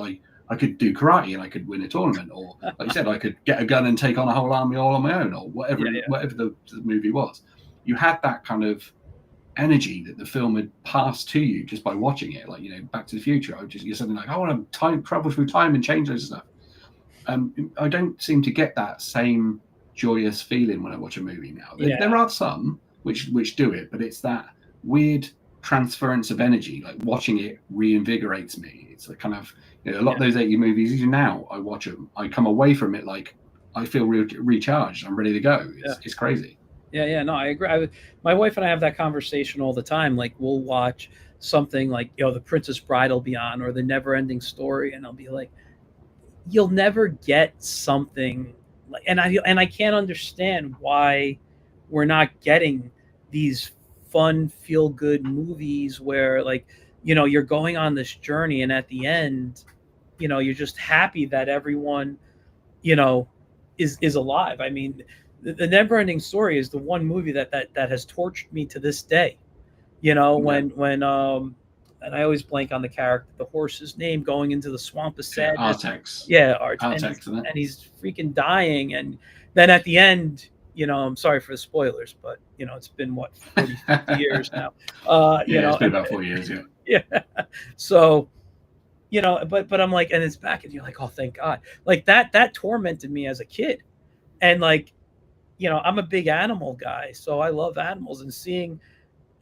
I could do karate and I could win a tournament, or like you said, I could get a gun and take on a whole army all on my own, or whatever the movie was. You had that kind of energy that the film had passed to you just by watching it, like Back to the Future. You're something like, I want to travel through time and change those stuff. I don't seem to get that same joyous feeling when I watch a movie now. There are some which do it, but it's that weird transference of energy. Like watching it reinvigorates me. It's a kind of a lot of those 80 movies. Even now, I watch them, I come away from it like I feel recharged. I'm ready to go. It's crazy. Yeah, no, I agree. My wife and I have that conversation all the time. Like we'll watch something like The Princess Bride will be on, or The Never Ending Story, and I'll be like, you'll never get something like, and I can't understand why we're not getting these fun, feel good movies where like you're going on this journey, and at the end, you're just happy that everyone is alive. I mean, the Never Ending Story is the one movie that has tortured me to this day. When and I always blank on the character, the horse's name, going into the swamp of sadness. Artax. Yeah, Artax. And he's freaking dying. And then at the end, I'm sorry for the spoilers, but, it's been, 40, 50 years now. It's been about 4 years, yeah. Yeah. So, but I'm like, and it's back, and you're like, oh, thank God. Like that tormented me as a kid. And like, I'm a big animal guy, so I love animals, and seeing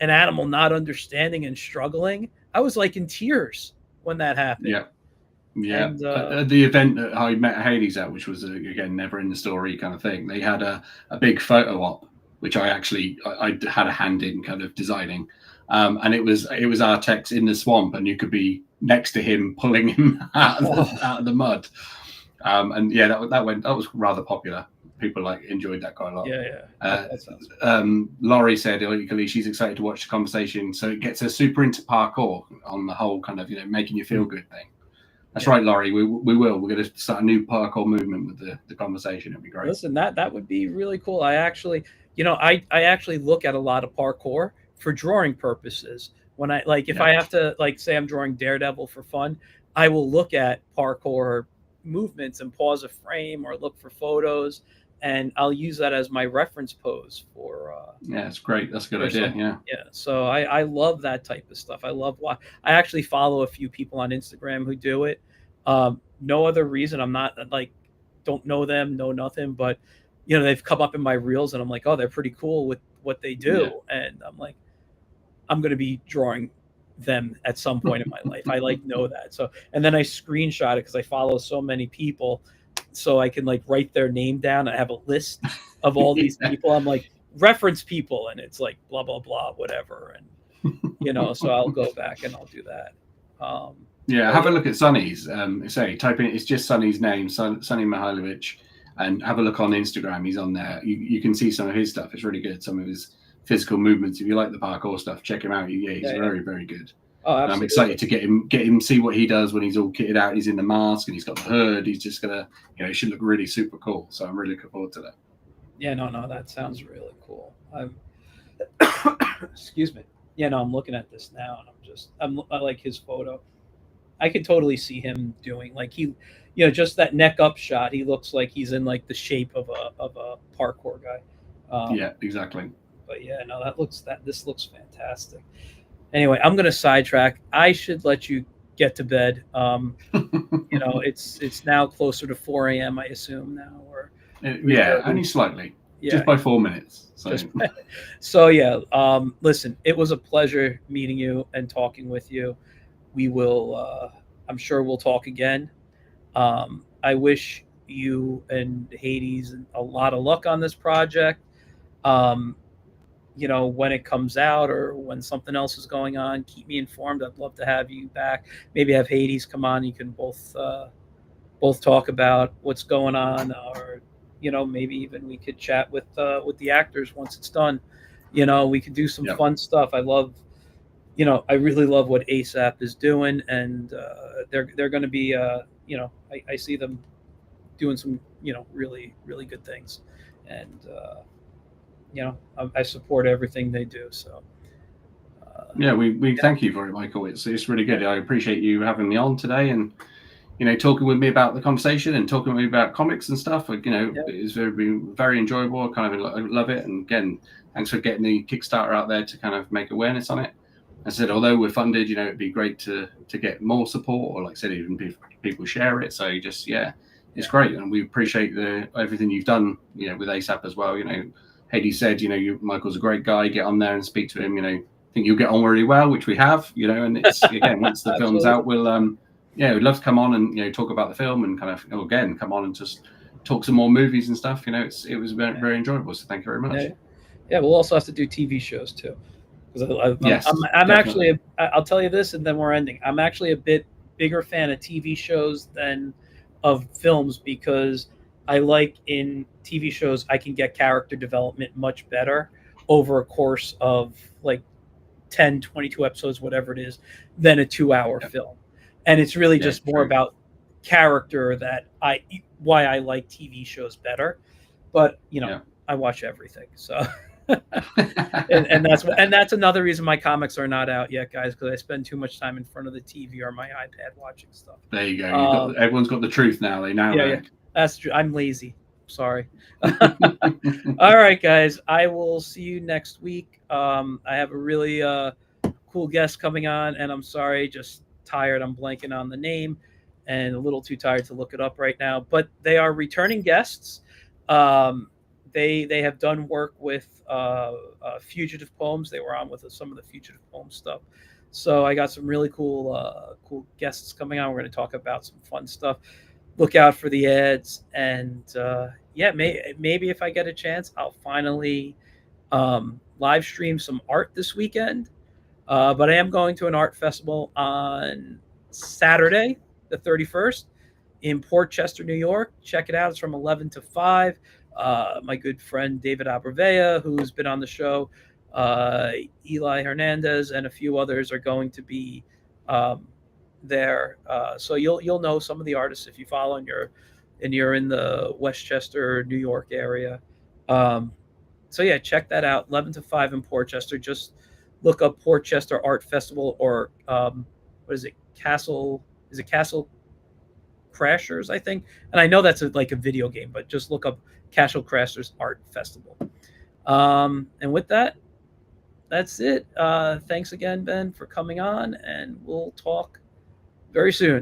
an animal not understanding and struggling, I was like in tears when that happened. Yeah, And at the event that I met Hades at, which was again never in the story kind of thing, they had a big photo op, which I had a hand in kind of designing, and it was Artex in the swamp, and you could be next to him pulling him out of the mud, and yeah, that was rather popular. People enjoyed that quite a lot. Yeah. That sounds Laurie said equally she's excited to watch the conversation, so it gets her super into parkour on the whole kind of making you feel good thing. That's right, Laurie. We will. We're going to start a new parkour movement with the conversation. It'd be great. Listen, that would be really cool. I actually, I actually look at a lot of parkour for drawing purposes. When I if I have to say I'm drawing Daredevil for fun, I will look at parkour movements and pause a frame or look for photos, and I'll use that as my reference pose for. Yeah, it's great. That's a good idea. Yeah. So I love that type of stuff. I I actually follow a few people on Instagram who do it. No other reason. I'm not don't know them, know nothing, but they've come up in my reels, and I'm like, oh, they're pretty cool with what they do, and I'm like, I'm going to be drawing them at some point in my life. I know that. So, and then I screenshot it because I follow so many people, so I can write their name down. I have a list of all these people. I'm like, reference people, and it's like blah blah blah whatever, and so I'll go back and I'll do that. Have a look at Sonny's. Type in, it's just Sonny's name, Sonny Mihailovic, and have a look on Instagram. He's on there. You can see some of his stuff. It's really good. Some of his physical movements. If you like the parkour stuff, check him out. He's very, very good. Oh, absolutely. I'm excited to get him see what he does when he's all kitted out. He's in the mask and he's got the hood. He's just gonna, he should look really super cool. So I'm really looking forward to that. Yeah, no, that sounds really cool. Excuse me. Yeah, no, I'm looking at this now, and I like his photo. I could totally see him doing just that neck up shot. He looks like he's in the shape of a parkour guy. Yeah, exactly. But yeah, no, this looks fantastic. Anyway, I'm gonna sidetrack. I should let you get to bed. It's now closer to 4 a.m. I assume now, or only slightly. Yeah. Just by 4 minutes. So listen, it was a pleasure meeting you and talking with you. We will, I'm sure we'll talk again. I wish you and Hades a lot of luck on this project. When it comes out or when something else is going on, keep me informed. I'd love to have you back. Maybe have Hades come on. You can both talk about what's going on, or maybe even we could chat with the actors once it's done. We could do some fun stuff. I really love what ASAP is doing, and they're going to be I see them doing some really really good things, and I support everything they do. So we thank you for it, Michael. It's really good. I appreciate you having me on today, and talking with me about the conversation and talking with me about comics and stuff. It's been very enjoyable. I love it. And again, thanks for getting the Kickstarter out there to kind of make awareness on it. As I said, although we're funded, it'd be great to get more support, or like I said, even people share it. So it's great, and we appreciate everything you've done, with ASAP as well. Hades said, Michael's a great guy. Get on there and speak to him. I think you'll get on really well, which we have. And it's again, once the film's out, we'll we'd love to come on and talk about the film and kind of again come on and just talk some more movies and stuff. It was very, very enjoyable. So thank you very much. Yeah, we'll also have to do TV shows too. Yes, I'm actually, I'll tell you this, and then we're ending. I'm actually a bit bigger fan of TV shows than of films, because I like in TV shows I can get character development much better over a course of 10, 22 episodes, whatever it is, than a 2-hour film. And it's really just more about character why I like TV shows better. But I watch everything, so. and that's another reason my comics are not out yet, guys, because I spend too much time in front of the TV or my iPad watching stuff. There you go. Everyone's got the truth now. They now know. Yeah, that's true. I'm lazy. Sorry. All right, guys. I will see you next week. I have a really cool guest coming on, and I'm sorry, just tired. I'm blanking on the name and a little too tired to look it up right now. But they are returning guests. They have done work with Fugitive Poems. They were on with some of the Fugitive Poems stuff. So I got some really cool guests coming on. We're going to talk about some fun stuff. Look out for the ads, and yeah, maybe if I get a chance, I'll finally live stream some art this weekend. But I am going to an art festival on Saturday, the 31st, in Port Chester, New York. Check it out. It's from 11 to 5. My good friend David Abrevea, who's been on the show, Eli Hernandez, and a few others are going to be um, there. So you'll know some of the artists if you follow and you're in the Westchester, New York area. Um, so yeah, check that out. 11 to 5 in Portchester. Just look up Portchester Art Festival or what is it? Castle? Is it Castle Crashers? I think. And I know that's like a video game, but just look up Castle Crashers Art Festival. And with that, that's it. Thanks again, Ben, for coming on, and we'll talk very soon.